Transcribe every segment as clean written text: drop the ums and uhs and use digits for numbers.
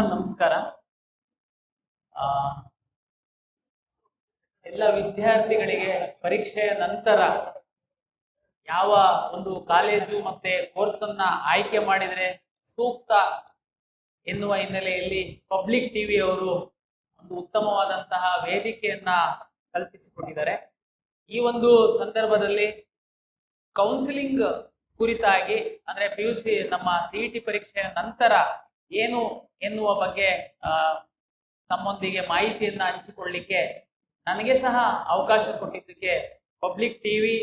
ನಮಸ್ಕಾರ. ಆ, ಎಲ್ಲ ವಿದ್ಯಾರ್ಥಿಗಳಿಗೆ ಪರೀಕ್ಷೆಯ ನಂತರ ಯಾವ ಒಂದು ಕಾಲೇಜು ಮತ್ತೆ ಕೋರ್ಸ್ ಅನ್ನ ಆಯ್ಕೆ ಮಾಡಿದ್ರೆ ಸೂಕ್ತ ಎನ್ನುವ ಹಿನ್ನೆಲೆಯಲ್ಲಿ ಪಬ್ಲಿಕ್ ಟಿವಿ ಅವರು ಒಂದು ಉತ್ತಮವಾದಂತಹ ವೇದಿಕೆಯನ್ನ ಕಲ್ಪಿಸಿಕೊಟ್ಟಿದ್ದಾರೆ. ಈ ಒಂದು ಸಂದರ್ಭದಲ್ಲಿ ಕೌನ್ಸಿಲಿಂಗ್ ಕುರಿತಾಗಿ ಅಂದ್ರೆ PUC ನಮ್ಮ CET ಪರೀಕ್ಷೆಯ ನಂತರ ಏನು ಎನ್ನುವ ಬಗ್ಗೆ ತಮ್ಮೊಂದಿಗೆ ಮಾಹಿತಿಯನ್ನ ಹಂಚಿಕೊಳ್ಳಿಕ್ಕೆ ನನಗೆ ಸಹ ಅವಕಾಶ ಕೊಟ್ಟಿದ್ದಕ್ಕೆ ಪಬ್ಲಿಕ್ ಟಿವಿ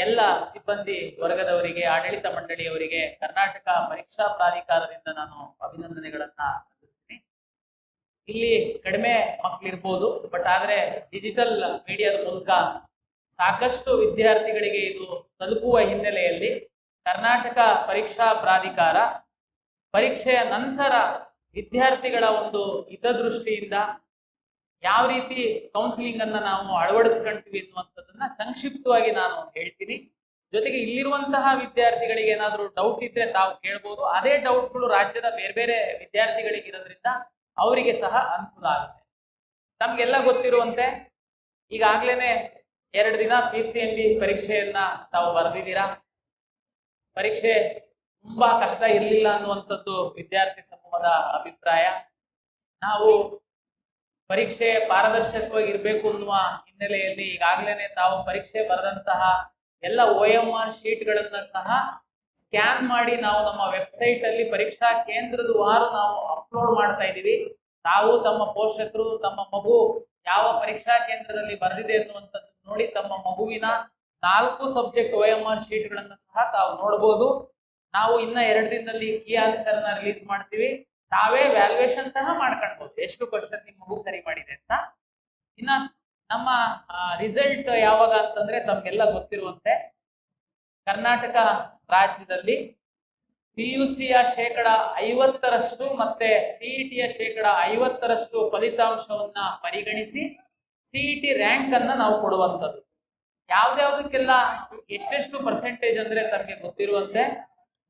ಎಲ್ಲ ಸಿಬ್ಬಂದಿ ವರ್ಗದವರಿಗೆ, ಆಡಳಿತ ಮಂಡಳಿಯವರಿಗೆ, ಕರ್ನಾಟಕ ಪರೀಕ್ಷಾ ಪ್ರಾಧಿಕಾರದಿಂದ ನಾನು ಅಭಿನಂದನೆಗಳನ್ನ ಸಲ್ಲಿಸ್ತೀನಿ. ಇಲ್ಲಿ ಕಡಿಮೆ ಮಕ್ಕಳಿರ್ಬೋದು, ಬಟ್ ಆದ್ರೆ ಡಿಜಿಟಲ್ ಮೀಡಿಯಾದ ಮೂಲಕ ಸಾಕಷ್ಟು ವಿದ್ಯಾರ್ಥಿಗಳಿಗೆ ಇದು ತಲುಪುವ ಹಿನ್ನೆಲೆಯಲ್ಲಿ ಕರ್ನಾಟಕ ಪರೀಕ್ಷಾ ಪ್ರಾಧಿಕಾರ ಪರೀಕ್ಷೆಯ ನಂತರ ವಿದ್ಯಾರ್ಥಿಗಳ ಒಂದು ಹಿತದೃಷ್ಟಿಯಿಂದ ಯಾವ ರೀತಿ ಕೌನ್ಸಿಲಿಂಗ್ ಅನ್ನ ನಾವು ಅಳವಡಿಸ್ಕೊಂತೀವಿ ಅನ್ನುವಂಥದ್ದನ್ನ ಸಂಕ್ಷಿಪ್ತವಾಗಿ ನಾನು ಹೇಳ್ತೀನಿ. ಜೊತೆಗೆ ಇಲ್ಲಿರುವಂತಹ ವಿದ್ಯಾರ್ಥಿಗಳಿಗೆ ಏನಾದರೂ ಡೌಟ್ ಇದ್ರೆ ತಾವು ಕೇಳ್ಬೋದು. ಅದೇ ಡೌಟ್ಗಳು ರಾಜ್ಯದ ಬೇರೆ ಬೇರೆ ವಿದ್ಯಾರ್ಥಿಗಳಿಗೆ ಇರೋದ್ರಿಂದ ಅವರಿಗೆ ಸಹ ಅನುಕೂಲ ಆಗುತ್ತೆ. ನಮ್ಗೆಲ್ಲ ಗೊತ್ತಿರುವಂತೆ ಈಗಾಗ್ಲೇನೆ 2 ದಿನ PCMB ಪರೀಕ್ಷೆಯನ್ನ ತಾವು ಬರೆದಿದ್ದೀರಾ. ಪರೀಕ್ಷೆ ತುಂಬಾ ಕಷ್ಟ ಇರಲಿಲ್ಲ ಅನ್ನುವಂಥದ್ದು ವಿದ್ಯಾರ್ಥಿ ಸಮೂಹದ ಅಭಿಪ್ರಾಯ. ನಾವು ಪರೀಕ್ಷೆ ಪಾರದರ್ಶಕವಾಗಿ ಇರಬೇಕು ಅನ್ನುವ ಹಿನ್ನೆಲೆಯಲ್ಲಿ ಈಗಾಗಲೇ ತಾವು ಪರೀಕ್ಷೆ ಬರೆದಂತಹ ಎಲ್ಲ OMR ಶೀಟ್ಗಳನ್ನ ಸಹ ಸ್ಕ್ಯಾನ್ ಮಾಡಿ ನಾವು ನಮ್ಮ ವೆಬ್ಸೈಟ್ ಅಲ್ಲಿ ಪರೀಕ್ಷಾ ಕೇಂದ್ರದ ವಾರು ನಾವು ಅಪ್ಲೋಡ್ ಮಾಡ್ತಾ ಇದ್ದೀವಿ. ತಾವು ತಮ್ಮ ಪೋಷಕರು ತಮ್ಮ ಮಗು ಯಾವ ಪರೀಕ್ಷಾ ಕೇಂದ್ರದಲ್ಲಿ ಬರೆದಿದೆ ಅನ್ನುವಂಥದ್ದು ನೋಡಿ ತಮ್ಮ ಮಗುವಿನ 4 ಸಬ್ಜೆಕ್ಟ್ OMR ಶೀಟ್ಗಳನ್ನ ಸಹ ತಾವು ನೋಡಬಹುದು. ನಾವು ಇನ್ನ 2 ದಿನದಲ್ಲಿ ಕೀ ಆನ್ಸರ್ ನ ರಿಲೀಸ್ ಮಾಡ್ತೀವಿ. ತಾವೇ ವ್ಯಾಲ್ಯೂಯೇಷನ್ ಸಹ ಮಾಡ್ಕೊಳ್ಬಹುದು, ಎಷ್ಟು ಕ್ವಶನ್ ನಿಮ್ಮ ಮಗು ಸರಿ ಮಾಡಿದೆ ಅಂತ. ಇನ್ನ ನಮ್ಮ ರಿಸಲ್ಟ್ ಯಾವಾಗ ಅಂತಂದ್ರೆ ತಮ್ಗೆಲ್ಲ ಗೊತ್ತಿರುವಂತೆ ಕರ್ನಾಟಕ ರಾಜ್ಯದಲ್ಲಿ PUCಯ 50% ಮತ್ತೆ CETಯ 50% ಫಲಿತಾಂಶವನ್ನ ಪರಿಗಣಿಸಿ CET ರ್ಯಾಂಕ್ ಅನ್ನ ನಾವು ಕೊಡುವಂಥದ್ದು. ಯಾವ್ದಾವ್ದಕ್ಕೆಲ್ಲ ಎಷ್ಟೆಷ್ಟು ಪರ್ಸೆಂಟೇಜ್ ಅಂದ್ರೆ ತಮಗೆ ಗೊತ್ತಿರುವಂತೆ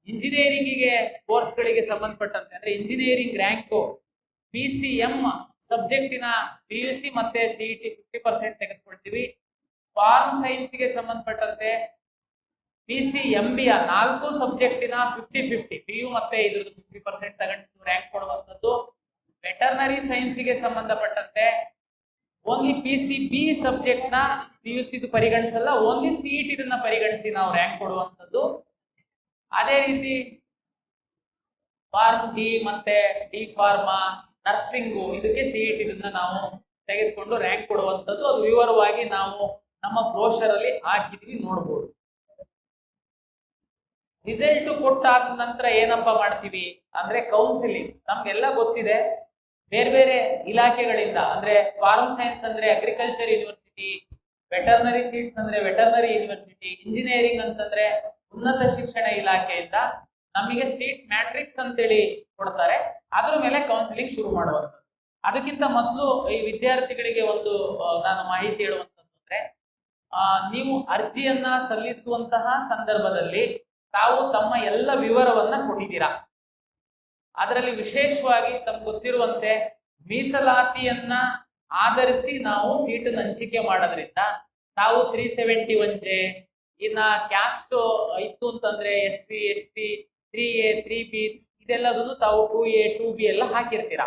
ಇಂಜಿನಿಯರಿಂಗಿಗೆ ಕೋರ್ಸ್ಗಳಿಗೆ ಸಂಬಂಧಪಟ್ಟಂತೆ ಅಂದ್ರೆ ಇಂಜಿನಿಯರಿಂಗ್ ರ್ಯಾಂಕು PCM ಸಬ್ಜೆಕ್ಟಿನ PUC ಮತ್ತೆ CET 50% ತೆಗೆದುಕೊಳ್ತೀವಿ. ಫಾರ್ಮ್ ಸೈನ್ಸ್ಗೆ ಸಂಬಂಧಪಟ್ಟಂತೆ PCMBಯ 4 ಸಬ್ಜೆಕ್ಟಿನ 50-50 PU ಮತ್ತೆ ಇದ್ರದ್ದು 50% ತಗೊಂಡು ರ್ಯಾಂಕ್ ಕೊಡುವಂಥದ್ದು. ವೆಟರ್ನರಿ ಸೈನ್ಸ್ಗೆ ಸಂಬಂಧಪಟ್ಟಂತೆ ಓನ್ಲಿ PCB ಸಬ್ಜೆಕ್ಟ್ ನ PUC ಪರಿಗಣಿಸಲ್ಲ, ಓನ್ಲಿ CET ಪರಿಗಣಿಸಿ ನಾವು ರ್ಯಾಂಕ್ ಕೊಡುವಂಥದ್ದು. ಅದೇ ರೀತಿ ಫಾರ್ಮ್ ಡಿ ಮತ್ತೆ ಡಿ ಫಾರ್ಮಾ ನರ್ಸಿಂಗು ಇದಕ್ಕೆ CET ನಾವು ತೆಗೆದುಕೊಂಡು ರ್ಯಾಂಕ್ ಕೊಡುವಂಥದ್ದು. ಅದು ವಿವರವಾಗಿ ನಾವು ನಮ್ಮ ಬ್ರೋಷರ್ ಅಲ್ಲಿ ಹಾಕಿದ್ವಿ, ನೋಡ್ಬೋದು. ರಿಸಲ್ಟ್ ಕೊಟ್ಟಾದ ನಂತರ ಏನಪ್ಪ ಮಾಡ್ತೀವಿ ಅಂದ್ರೆ ಕೌನ್ಸಿಲಿಂಗ್. ನಮ್ಗೆಲ್ಲ ಗೊತ್ತಿದೆ ಬೇರೆ ಬೇರೆ ಇಲಾಖೆಗಳಿಂದ ಅಂದ್ರೆ ಫಾರ್ಮ್ ಸೈನ್ಸ್ ಅಂದ್ರೆ ಅಗ್ರಿಕಲ್ಚರ್ ಯೂನಿವರ್ಸಿಟಿ, ವೆಟರ್ನರಿ ಸೀಟ್ಸ್ ಅಂದ್ರೆ ವೆಟರ್ನರಿ ಯೂನಿವರ್ಸಿಟಿ, ಇಂಜಿನಿಯರಿಂಗ್ ಅಂತಂದ್ರೆ ಉನ್ನತ ಶಿಕ್ಷಣ ಇಲಾಖೆಯಿಂದ ನಮಗೆ ಸೀಟ್ ಮ್ಯಾಟ್ರಿಕ್ಸ್ ಅಂತೇಳಿ ಕೊಡ್ತಾರೆ. ಅದ್ರ ಮೇಲೆ ಕೌನ್ಸಿಲಿಂಗ್ ಶುರು ಮಾಡುವಂಥದ್ದು. ಅದಕ್ಕಿಂತ ಮೊದಲು ಈ ವಿದ್ಯಾರ್ಥಿಗಳಿಗೆ ಒಂದು ನಾನು ಮಾಹಿತಿ ಹೇಳುವಂತಂದ್ರೆ ನೀವು ಅರ್ಜಿಯನ್ನ ಸಲ್ಲಿಸುವಂತಹ ಸಂದರ್ಭದಲ್ಲಿ ತಾವು ತಮ್ಮ ಎಲ್ಲ ವಿವರವನ್ನ ಕೊಟ್ಟಿದ್ದೀರಾ. ಅದರಲ್ಲಿ ವಿಶೇಷವಾಗಿ ತಮ್ಗೆ ಗೊತ್ತಿರುವಂತೆ ಮೀಸಲಾತಿಯನ್ನ ಆಧರಿಸಿ ನಾವು ಸೀಟನ್ನು ಹಂಚಿಕೆ ಮಾಡೋದ್ರಿಂದ ತಾವು 371J ಇನ್ನ ಕ್ಯಾಸ್ಟ್ ಇತ್ತು ಅಂತಂದ್ರೆ SC ST 3A 3B ಇದೆಲ್ಲದನ್ನು ತಾವು 2A 2B ಎಲ್ಲ ಹಾಕಿರ್ತೀರಾ.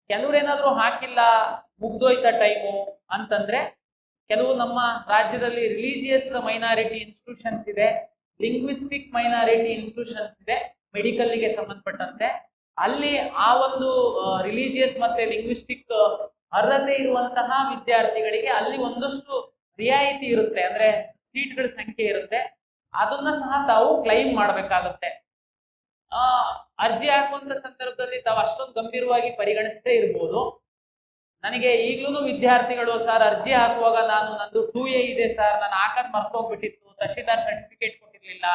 ಕೆಲವ್ರೇನಾದ್ರೂ ಹಾಕಿಲ್ಲ, ಮುಗ್ದೋಯ್ತ ಟೈಮು ಅಂತಂದ್ರೆ ಕೆಲವು ನಮ್ಮ ರಾಜ್ಯದಲ್ಲಿ ರಿಲಿಜಿಯಸ್ ಮೈನಾರಿಟಿ ಇನ್ಸ್ಟಿಟ್ಯೂಷನ್ಸ್ ಇದೆ, ಲಿಂಗ್ವಿಸ್ಟಿಕ್ ಮೈನಾರಿಟಿ ಇನ್ಸ್ಟಿಟ್ಯೂಷನ್ಸ್ ಇದೆ ಮೆಡಿಕಲ್ಗೆ ಸಂಬಂಧಪಟ್ಟಂತೆ. ಅಲ್ಲಿ ಆ ಒಂದು ರಿಲಿಜಿಯಸ್ ಮತ್ತೆ ಲಿಂಗ್ವಿಸ್ಟಿಕ್ ಅರ್ಹತೆ ಇರುವಂತಹ ವಿದ್ಯಾರ್ಥಿಗಳಿಗೆ ಅಲ್ಲಿ ಒಂದಷ್ಟು ರಿಯಾಯಿತಿ ಇರುತ್ತೆ, ಅಂದ್ರೆ ಸೀಟ್ಗಳ ಸಂಖ್ಯೆ ಇರುತ್ತೆ. ಅದನ್ನ ಸಹ ತಾವು ಕ್ಲೈಮ್ ಮಾಡಬೇಕಾಗುತ್ತೆ. ಅರ್ಜಿ ಹಾಕುವಂತ ಸಂದರ್ಭದಲ್ಲಿ ತಾವು ಅಷ್ಟೊಂದು ಗಂಭೀರವಾಗಿ ಪರಿಗಣಿಸದೇ ಇರ್ಬೋದು. ನನಗೆ ಈಗ್ಲೂ ವಿದ್ಯಾರ್ಥಿಗಳು ಸರ್ ಅರ್ಜಿ ಹಾಕುವಾಗ ನಂದು 2A ಇದೆ ಸರ್, ನಾನು ಹಾಕದ್ ಮರ್ತೋಗ್ಬಿಟ್ಟಿತ್ತು, ತಹಶೀಲ್ದಾರ್ ಸರ್ಟಿಫಿಕೇಟ್ ಕೊಟ್ಟಿರ್ಲಿಲ್ಲ,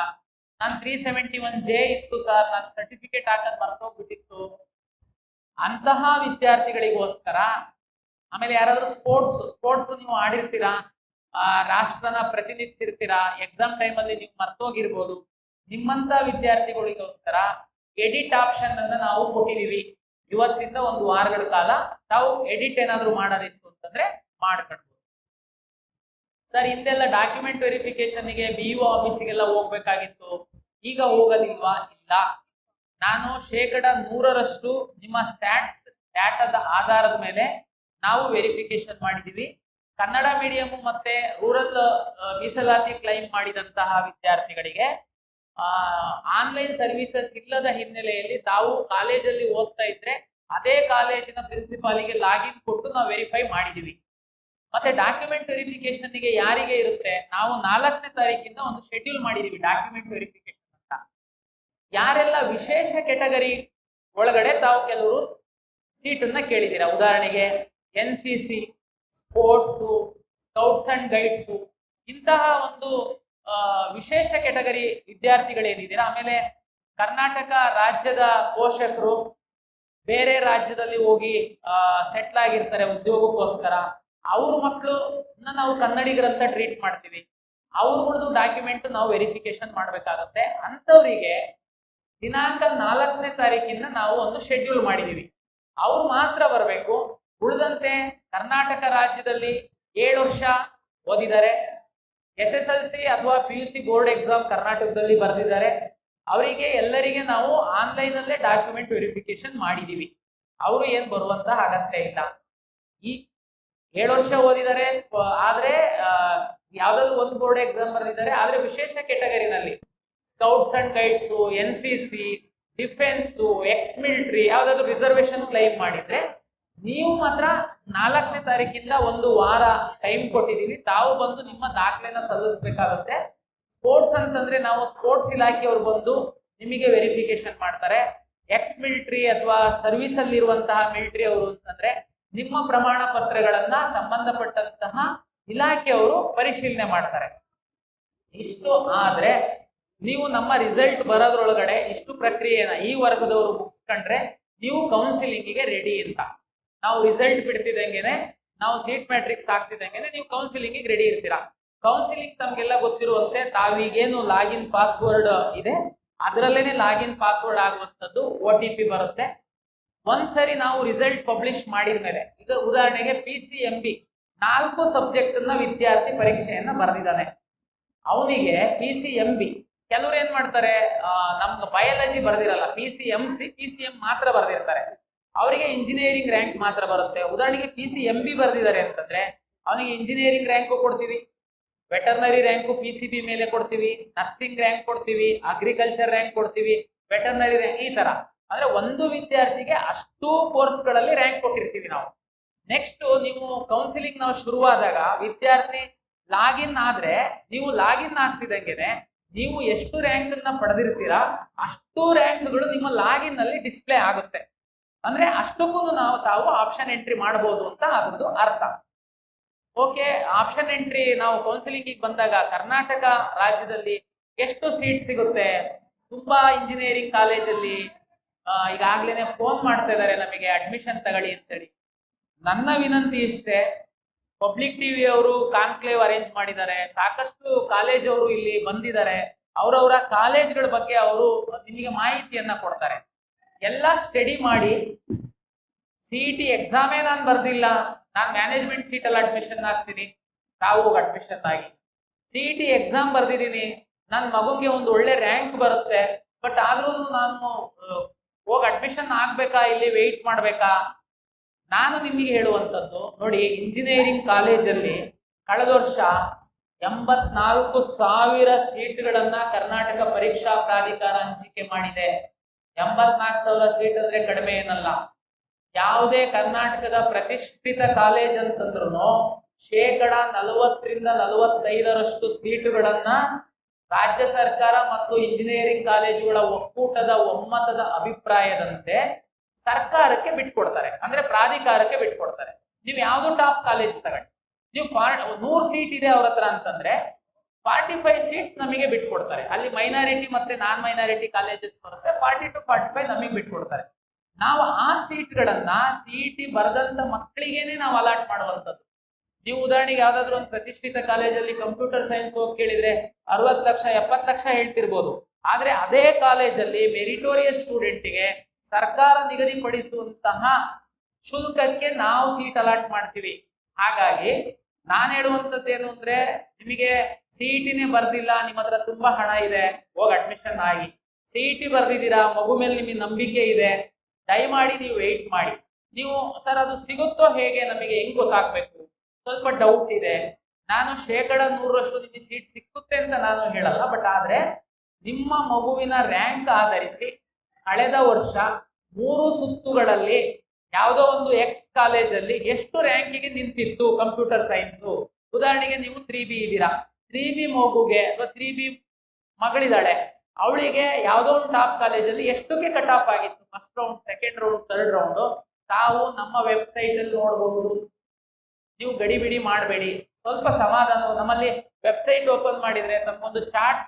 ನಾನು 371J ಇತ್ತು ಸರ್, ನಾನು ಸರ್ಟಿಫಿಕೇಟ್ ಹಾಕದ್ ಮರ್ತೋಗ್ಬಿಟ್ಟಿತ್ತು. ಅಂತಹ ವಿದ್ಯಾರ್ಥಿಗಳಿಗೋಸ್ಕರ ಆಮೇಲೆ ಯಾರಾದ್ರೂ ಸ್ಪೋರ್ಟ್ಸ್ ನೀವು ಆಡಿರ್ತೀರಾ, ರಾಷ್ಟ್ರನ ಪ್ರತಿನಿಧಿಸಿರ್ತೀರಾ, ಎಕ್ಸಾಮ್ ಟೈಮಲ್ಲಿ ನೀವು ಮರ್ತೋಗಿರ್ಬೋದು. ನಿಮ್ಮಂತ ವಿದ್ಯಾರ್ಥಿಗಳಿಗೋಸ್ಕರ ಎಡಿಟ್ ಆಪ್ಷನ್ ಅನ್ನ ನಾವು ಕೊಟ್ಟಿದೀವಿ. ಇವತ್ತಿಂದ ಒಂದು ವಾರಗಳ ಕಾಲ ತಾವು ಎಡಿಟ್ ಏನಾದ್ರು ಮಾಡೋದಿತ್ತು ಅಂತಂದ್ರೆ ಮಾಡ್ಕೊಳ್ಬೋದು. ಸರ್ ಹಿಂದೆಲ್ಲ ಡಾಕ್ಯುಮೆಂಟ್ ವೆರಿಫಿಕೇಶನ್ಗೆ BO ಆಫೀಸಿಗೆಲ್ಲ ಹೋಗ್ಬೇಕಾಗಿತ್ತು, ಈಗ ಹೋಗೋದಿಲ್ವಾ? ಇಲ್ಲ, ನಾನು 100% ನಿಮ್ಮ ಸ್ಟ್ಯಾಟ್ಸ್ ಡಾಟಾದ ಆಧಾರದ ಮೇಲೆ ನಾವು ವೆರಿಫಿಕೇಶನ್ ಮಾಡಿದೀವಿ. ಕನ್ನಡ ಮೀಡಿಯಂ ಮತ್ತೆ ರೂರಲ್ ಮೀಸಲಾತಿ ಕ್ಲೈಮ್ ಮಾಡಿದಂತಹ ವಿದ್ಯಾರ್ಥಿಗಳಿಗೆ ಆನ್ಲೈನ್ ಸರ್ವಿಸಸ್ ಇಲ್ಲದ ಹಿನ್ನೆಲೆಯಲ್ಲಿ ತಾವು ಕಾಲೇಜಲ್ಲಿ ಓದ್ತಾ ಇದ್ರೆ ಅದೇ ಕಾಲೇಜಿನ ಪ್ರಿನ್ಸಿಪಾಲಿಗೆ ಲಾಗಿನ್ ಕೊಟ್ಟು ನಾವು ವೆರಿಫೈ ಮಾಡಿದೀವಿ. ಮತ್ತೆ ಡಾಕ್ಯುಮೆಂಟ್ ವೆರಿಫಿಕೇಶನ್ಗೆ ಯಾರಿಗೆ ಇರುತ್ತೆ, ನಾವು 4ನೇ ತಾರೀಕಿಂದ ಒಂದು ಶೆಡ್ಯೂಲ್ ಮಾಡಿದೀವಿ ಡಾಕ್ಯುಮೆಂಟ್ ವೆರಿಫಿಕೇಶನ್ ಅಂತ. ಯಾರೆಲ್ಲ ವಿಶೇಷ ಕೆಟಗರಿ ಒಳಗಡೆ ತಾವು ಕೆಲವರು ಸೀಟನ್ನ ಕೇಳಿದ್ದೀರಾ, ಉದಾಹರಣೆಗೆ NCC, sports, scouts and guides, ಇಂತಹ ಒಂದು ವಿಶೇಷ ಕೆಟಗರಿ ವಿದ್ಯಾರ್ಥಿಗಳೇನಿದ್ದೀರಾ, ಆಮೇಲೆ ಕರ್ನಾಟಕ ರಾಜ್ಯದ ಪೋಷಕರು ಬೇರೆ ರಾಜ್ಯದಲ್ಲಿ ಹೋಗಿ ಸೆಟ್ಲ್ ಆಗಿರ್ತಾರೆ ಉದ್ಯೋಗಕ್ಕೋಸ್ಕರ, ಅವ್ರ ಮಕ್ಕಳು ನಾವು ಕನ್ನಡಿಗರಂತ ಟ್ರೀಟ್ ಮಾಡ್ತೀವಿ, ಅವ್ರದ್ದು ಡಾಕ್ಯುಮೆಂಟ್ ನಾವು ವೆರಿಫಿಕೇಶನ್ ಮಾಡ್ಬೇಕಾಗತ್ತೆ. ಅಂಥವರಿಗೆ ದಿನಾಂಕ 4ನೇ ತಾರೀಕಿಂದ ನಾವು ಒಂದು ಶೆಡ್ಯೂಲ್ ಮಾಡಿದೀವಿ, ಅವ್ರು ಮಾತ್ರ ಬರಬೇಕು. ಉಳಿದಂತೆ ಕರ್ನಾಟಕ ರಾಜ್ಯದಲ್ಲಿ 7 ವರ್ಷ ಓದಿದ್ದಾರೆ, SSLC ಅಥವಾ PUC ಬೋರ್ಡ್ ಎಕ್ಸಾಮ್ ಕರ್ನಾಟಕದಲ್ಲಿ ಬರೆದಿದ್ದಾರೆ, ಅವರಿಗೆ ಎಲ್ಲರಿಗೆ ನಾವು ಆನ್ಲೈನ್ ಅಲ್ಲೇ ಡಾಕ್ಯುಮೆಂಟ್ ವೆರಿಫಿಕೇಶನ್ ಮಾಡಿದೀವಿ. ಅವರು ಏನ್ ಬರುವಂತ ಅಗತ್ಯ ಇಲ್ಲ. ಈ 7 ವರ್ಷ ಓದಿದ್ದಾರೆ ಆದ್ರೆ ಯಾವ್ದಾದ್ರು ಒಂದು ಬೋರ್ಡ್ ಎಕ್ಸಾಮ್ ಬರೆದಿದ್ದಾರೆ, ಆದ್ರೆ ವಿಶೇಷ ಕೆಟಗರಿನಲ್ಲಿ scouts and guides, NCC, defence, ex military ಯಾವ್ದಾದ್ರು ರಿಸರ್ವೇಶನ್ ಕ್ಲೈಮ್ ಮಾಡಿದ್ರೆ ನೀವು ಮಾತ್ರ 4ನೇ ತಾರೀಕಿಂದ ಒಂದು ವಾರ ಟೈಮ್ ಕೊಟ್ಟಿದ್ದೀವಿ, ತಾವು ಬಂದು ನಿಮ್ಮ ದಾಖಲೆನ ಸಲ್ಲಿಸಬೇಕಾಗುತ್ತೆ. ಸ್ಪೋರ್ಟ್ಸ್ ಅಂತಂದ್ರೆ ನಾವು ಸ್ಪೋರ್ಟ್ಸ್ ಇಲಾಖೆಯವರು ಬಂದು ನಿಮಗೆ ವೆರಿಫಿಕೇಶನ್ ಮಾಡ್ತಾರೆ. ಎಕ್ಸ್ ಮಿಲಿಟರಿ ಅಥವಾ ಸರ್ವಿಸ್ ಅಲ್ಲಿ ಇರುವಂತಹ ಮಿಲಿಟರಿ ಅವರು ಅಂತಂದ್ರೆ ನಿಮ್ಮ ಪ್ರಮಾಣ ಪತ್ರಗಳನ್ನ ಸಂಬಂಧಪಟ್ಟಂತಹ ಇಲಾಖೆಯವರು ಪರಿಶೀಲನೆ ಮಾಡ್ತಾರೆ. ಇಷ್ಟು ಆದ್ರೆ ನೀವು ನಮ್ಮ ರಿಸಲ್ಟ್ ಬರೋದ್ರೊಳಗಡೆ ಇಷ್ಟು ಪ್ರಕ್ರಿಯೆನ ಈ ವರ್ಗದವರು ಮುಗಿಸ್ಕೊಂಡ್ರೆ ನೀವು ಕೌನ್ಸಿಲಿಂಗಿಗೆ ರೆಡಿ ಅಂತ. ನಾವು ರಿಸಲ್ಟ್ ಬಿಡ್ತಿದ್ದಂಗೆನೆ, ನಾವು ಸೀಟ್ ಮ್ಯಾಟ್ರಿಕ್ಸ್ ಹಾಕ್ತಿದ್ದಂಗೆನೆ ನೀವು ಕೌನ್ಸಿಲಿಂಗಿಗೆ ರೆಡಿ ಇರ್ತೀರಾ. ಕೌನ್ಸಿಲಿಂಗ್ ತಮ್ಗೆಲ್ಲ ಗೊತ್ತಿರುವಂತೆ ತಾವೀಗೇನು ಲಾಗಿನ್ ಪಾಸ್ವರ್ಡ್ ಇದೆ ಅದರಲ್ಲೇನೆ ಲಾಗಿನ್ ಪಾಸ್ವರ್ಡ್ ಆಗುವಂಥದ್ದು OTP ಬರುತ್ತೆ. ಒಂದ್ಸರಿ ನಾವು ರಿಸಲ್ಟ್ ಪಬ್ಲಿಷ್ ಮಾಡಿದ್ಮೇಲೆ, ಈಗ ಉದಾಹರಣೆಗೆ PCMB 4 ಸಬ್ಜೆಕ್ಟ್ ಅನ್ನ ವಿದ್ಯಾರ್ಥಿ ಪರೀಕ್ಷೆಯನ್ನ ಬರೆದಿದ್ದಾನೆ, ಅವನಿಗೆ PCMB ಕೆಲವ್ರು ಏನ್ ಮಾಡ್ತಾರೆ, ನಮ್ಗೆ ಬಯಾಲಜಿ ಬರ್ದಿರಲ್ಲ, PCMC PCM ಮಾತ್ರ ಬರ್ದಿರ್ತಾರೆ, ಅವರಿಗೆ ಇಂಜಿನಿಯರಿಂಗ್ ರ್ಯಾಂಕ್ ಮಾತ್ರ ಬರುತ್ತೆ. ಉದಾಹರಣೆಗೆ PCMB ಬರ್ದಿದ್ದಾರೆ ಅಂತಂದ್ರೆ ಅವನಿಗೆ ಇಂಜಿನಿಯರಿಂಗ್ ರ್ಯಾಂಕು ಕೊಡ್ತೀವಿ, ವೆಟರ್ನರಿ ರ್ಯಾಂಕು PCB ಮೇಲೆ ಕೊಡ್ತೀವಿ, ನರ್ಸಿಂಗ್ ರ್ಯಾಂಕ್ ಕೊಡ್ತೀವಿ, ಅಗ್ರಿಕಲ್ಚರ್ ರ್ಯಾಂಕ್ ಕೊಡ್ತೀವಿ, ವೆಟರ್ನರಿ ರ್ಯಾಂಕ್, ಈ ತರ. ಅಂದ್ರೆ ಒಂದು ವಿದ್ಯಾರ್ಥಿಗೆ ಅಷ್ಟು ಕೋರ್ಸ್ಗಳಲ್ಲಿ ರ್ಯಾಂಕ್ ಕೊಟ್ಟಿರ್ತೀವಿ ನಾವು. ನೆಕ್ಸ್ಟ್ ನೀವು ಕೌನ್ಸಿಲಿಂಗ್ ನಾವು ಶುರುವಾದಾಗ ವಿದ್ಯಾರ್ಥಿ ಲಾಗಿನ್ ಆದ್ರೆ, ನೀವು ಲಾಗಿನ್ ಆಗ್ತಿದ್ದಂಗೆನೆ ನೀವು ಎಷ್ಟು ರ್ಯಾಂಕ್ ಅನ್ನ ಪಡೆದಿರ್ತೀರಾ ಅಷ್ಟು ರ್ಯಾಂಕ್ಗಳು ನಿಮ್ಮ ಲಾಗಿನ್ ನಲ್ಲಿ ಡಿಸ್ಪ್ಲೇ ಆಗುತ್ತೆ. ಅಂದ್ರೆ ಅಷ್ಟಕ್ಕೂ ತಾವು ಆಪ್ಷನ್ ಎಂಟ್ರಿ ಮಾಡಬಹುದು ಅಂತ ಅದ್ರದ್ದು ಅರ್ಥ. ಓಕೆ, ಆಪ್ಷನ್ ಎಂಟ್ರಿ ನಾವು ಕೌನ್ಸಿಲಿಂಗ್ ಬಂದಾಗ ಕರ್ನಾಟಕ ರಾಜ್ಯದಲ್ಲಿ ಎಷ್ಟು ಸೀಟ್ ಸಿಗುತ್ತೆ? ತುಂಬಾ ಇಂಜಿನಿಯರಿಂಗ್ ಕಾಲೇಜಲ್ಲಿ ಈಗಾಗ್ಲೇನೆ ಫೋನ್ ಮಾಡ್ತಾ ಇದ್ದಾರೆ ನಮಗೆ ಅಡ್ಮಿಷನ್ ತಗೊಳ್ಳಿ ಅಂತೇಳಿ. ನನ್ನ ವಿನಂತಿ ಇಷ್ಟೇ, ಪಬ್ಲಿಕ್ ಟಿವಿ ಅವರು ಕಾನ್ಕ್ಲೇವ್ ಅರೇಂಜ್ ಮಾಡಿದ್ದಾರೆ, ಸಾಕಷ್ಟು ಕಾಲೇಜ್ ಅವರು ಇಲ್ಲಿ ಬಂದಿದ್ದಾರೆ, ಅವರವರ ಕಾಲೇಜ್ಗಳ ಬಗ್ಗೆ ಅವರು ನಿಮಗೆ ಮಾಹಿತಿಯನ್ನ ಕೊಡ್ತಾರೆ. ಎಲ್ಲ ಸ್ಟಡಿ ಮಾಡಿ, CET ಎಕ್ಸಾಮೇ ನಾನು ಬರ್ದಿಲ್ಲ, ನಾನು ಮ್ಯಾನೇಜ್ಮೆಂಟ್ ಸೀಟಲ್ಲಿ ಅಡ್ಮಿಷನ್ ಆಗ್ತೀನಿ, ತಾವು ಅಡ್ಮಿಷನ್ ಆಗಿ. CET ಎಕ್ಸಾಮ್ ಬರ್ದಿದ್ದೀನಿ, ನನ್ನ ಮಗುಗೆ ಒಂದು ಒಳ್ಳೆ ರ್ಯಾಂಕ್ ಬರುತ್ತೆ, ಬಟ್ ಆದ್ರೂ ನಾನು ಹೋಗಿ ಅಡ್ಮಿಷನ್ ಆಗ್ಬೇಕಾ, ಇಲ್ಲಿ ವೆಯ್ಟ್ ಮಾಡ್ಬೇಕಾ? ನಾನು ನಿಮಗೆ ಹೇಳುವಂಥದ್ದು ನೋಡಿ, ಇಂಜಿನಿಯರಿಂಗ್ ಕಾಲೇಜಲ್ಲಿ ಕಳೆದ ವರ್ಷ 84,000 ಸೀಟ್ಗಳನ್ನ ಕರ್ನಾಟಕ ಪರೀಕ್ಷಾ ಪ್ರಾಧಿಕಾರ ಹಂಚಿಕೆ ಮಾಡಿದೆ. 84,000 ಸೀಟ್ ಅಂದ್ರೆ ಕಡಿಮೆ ಏನಲ್ಲ. ಯಾವುದೇ ಕರ್ನಾಟಕದ ಪ್ರತಿಷ್ಠಿತ ಕಾಲೇಜ್ ಅಂತಂದ್ರು 40% 45% ಸೀಟುಗಳನ್ನ ರಾಜ್ಯ ಸರ್ಕಾರ ಮತ್ತು ಇಂಜಿನಿಯರಿಂಗ್ ಕಾಲೇಜುಗಳ ಒಕ್ಕೂಟದ ಒಮ್ಮತದ ಅಭಿಪ್ರಾಯದಂತೆ ಸರ್ಕಾರಕ್ಕೆ ಬಿಟ್ಕೊಡ್ತಾರೆ, ಅಂದ್ರೆ ಪ್ರಾಧಿಕಾರಕ್ಕೆ ಬಿಟ್ಕೊಡ್ತಾರೆ. ನೀವು ಯಾವ್ದು ಟಾಪ್ ಕಾಲೇಜ್ ತಗೊಂಡು ನೀವು 100 ಸೀಟ್ ಇದೆ ಅವ್ರ ಹತ್ರ ಅಂತಂದ್ರೆ 45 ಸೀಟ್ಸ್ ನಮಗೆ ಬಿಟ್ಕೊಡ್ತಾರೆ. ಅಲ್ಲಿ ಮೈನಾರಿಟಿ ಮತ್ತೆ ನಾನ್ ಮೈನಾರಿಟಿ ಕಾಲೇಜಸ್ ಬರುತ್ತೆ, 40 to 45 ನಮಗೆ ಬಿಟ್ಕೊಡ್ತಾರೆ. ನಾವು ಆ ಸೀಟ್ಗಳನ್ನ CET ಬರೆದಂತ ಮಕ್ಕಳಿಗೇನೆ ನಾವು ಅಲಾಟ್ ಮಾಡುವಂಥದ್ದು. ನೀವು ಉದಾಹರಣೆಗೆ ಯಾವ್ದಾದ್ರು ಒಂದು ಪ್ರತಿಷ್ಠಿತ ಕಾಲೇಜಲ್ಲಿ ಕಂಪ್ಯೂಟರ್ ಸೈನ್ಸ್ ಹೋಗಿ ಕೇಳಿದ್ರೆ 60 ಲಕ್ಷ 70 ಲಕ್ಷ ಹೇಳ್ತಿರ್ಬೋದು. ಆದ್ರೆ ಅದೇ ಕಾಲೇಜಲ್ಲಿ ಮೆರಿಟೋರಿಯಸ್ ಸ್ಟೂಡೆಂಟ್ಗೆ ಸರ್ಕಾರ ನಿಗದಿಪಡಿಸುವಂತಹ ಶುಲ್ಕಕ್ಕೆ ನಾವು ಸೀಟ್ ಅಲಾಟ್ ಮಾಡ್ತೀವಿ. ಹಾಗಾಗಿ ನಾನು ಹೇಳುವಂಥದ್ದು ಏನು ಅಂದ್ರೆ, ನಿಮಗೆ ಸಿಇಟಿನೇ ಬರ್ದಿಲ್ಲ, ನಿಮ್ಮ ಹತ್ರ ತುಂಬಾ ಹಣ ಇದೆ, ಹೋಗಿ ಅಡ್ಮಿಷನ್ ಆಗಿ. ಸಿಇಟಿ ಬರ್ದಿದ್ದೀರಾ, ಮಗು ಮೇಲೆ ನಿಮಗೆ ನಂಬಿಕೆ ಇದೆ, ದಯಮಾಡಿ ನೀವು ವೆಯ್ಟ್ ಮಾಡಿ. ನೀವು ಸರ್ ಅದು ಸಿಗುತ್ತೋ ಹೇಗೆ, ನಮಗೆ ಹೆಂಗ್ ಗೊತ್ತಾಗ್ಬೇಕು, ಸ್ವಲ್ಪ ಡೌಟ್ ಇದೆ. ನಾನು 100% ನಿಮಗೆ ಸೀಟ್ ಸಿಕ್ಕುತ್ತೆ ಅಂತ ನಾನು ಹೇಳಲ್ಲ, ಬಟ್ ಆದ್ರೆ ನಿಮ್ಮ ಮಗುವಿನ ರ್ಯಾಂಕ್ ಆಧರಿಸಿ ಕಳೆದ ವರ್ಷ 3 ಸುತ್ತುಗಳಲ್ಲಿ ಯಾವುದೋ ಒಂದು ಎಕ್ಸ್ ಕಾಲೇಜಲ್ಲಿ ಎಷ್ಟು ರ್ಯಾಂಕಿಗೆ ನಿಂತಿತ್ತು ಕಂಪ್ಯೂಟರ್ ಸೈನ್ಸ್. ಉದಾಹರಣೆಗೆ ನೀವು 3B ಇದ್ದೀರಾ, 3B ಮಗುಗೆ ಅಥವಾ 3B ಮಗಳಿದ್ದಾಳೆ, ಅವಳಿಗೆ ಯಾವುದೋ ಒಂದು ಟಾಪ್ ಕಾಲೇಜಲ್ಲಿ ಎಷ್ಟಕ್ಕೆ ಕಟ್ ಆಫ್ ಆಗಿತ್ತು, first round, second round, third round, ತಾವು ನಮ್ಮ ವೆಬ್ಸೈಟ್ ಅಲ್ಲಿ ನೋಡಬಹುದು. ನೀವು ಗಡಿಬಿಡಿ ಮಾಡಬೇಡಿ, ಸ್ವಲ್ಪ ಸಮಾಧಾನ. ನಮ್ಮಲ್ಲಿ ವೆಬ್ಸೈಟ್ ಓಪನ್ ಮಾಡಿದ್ರೆ ತಮ್ಮೊಂದು ಚಾಟ್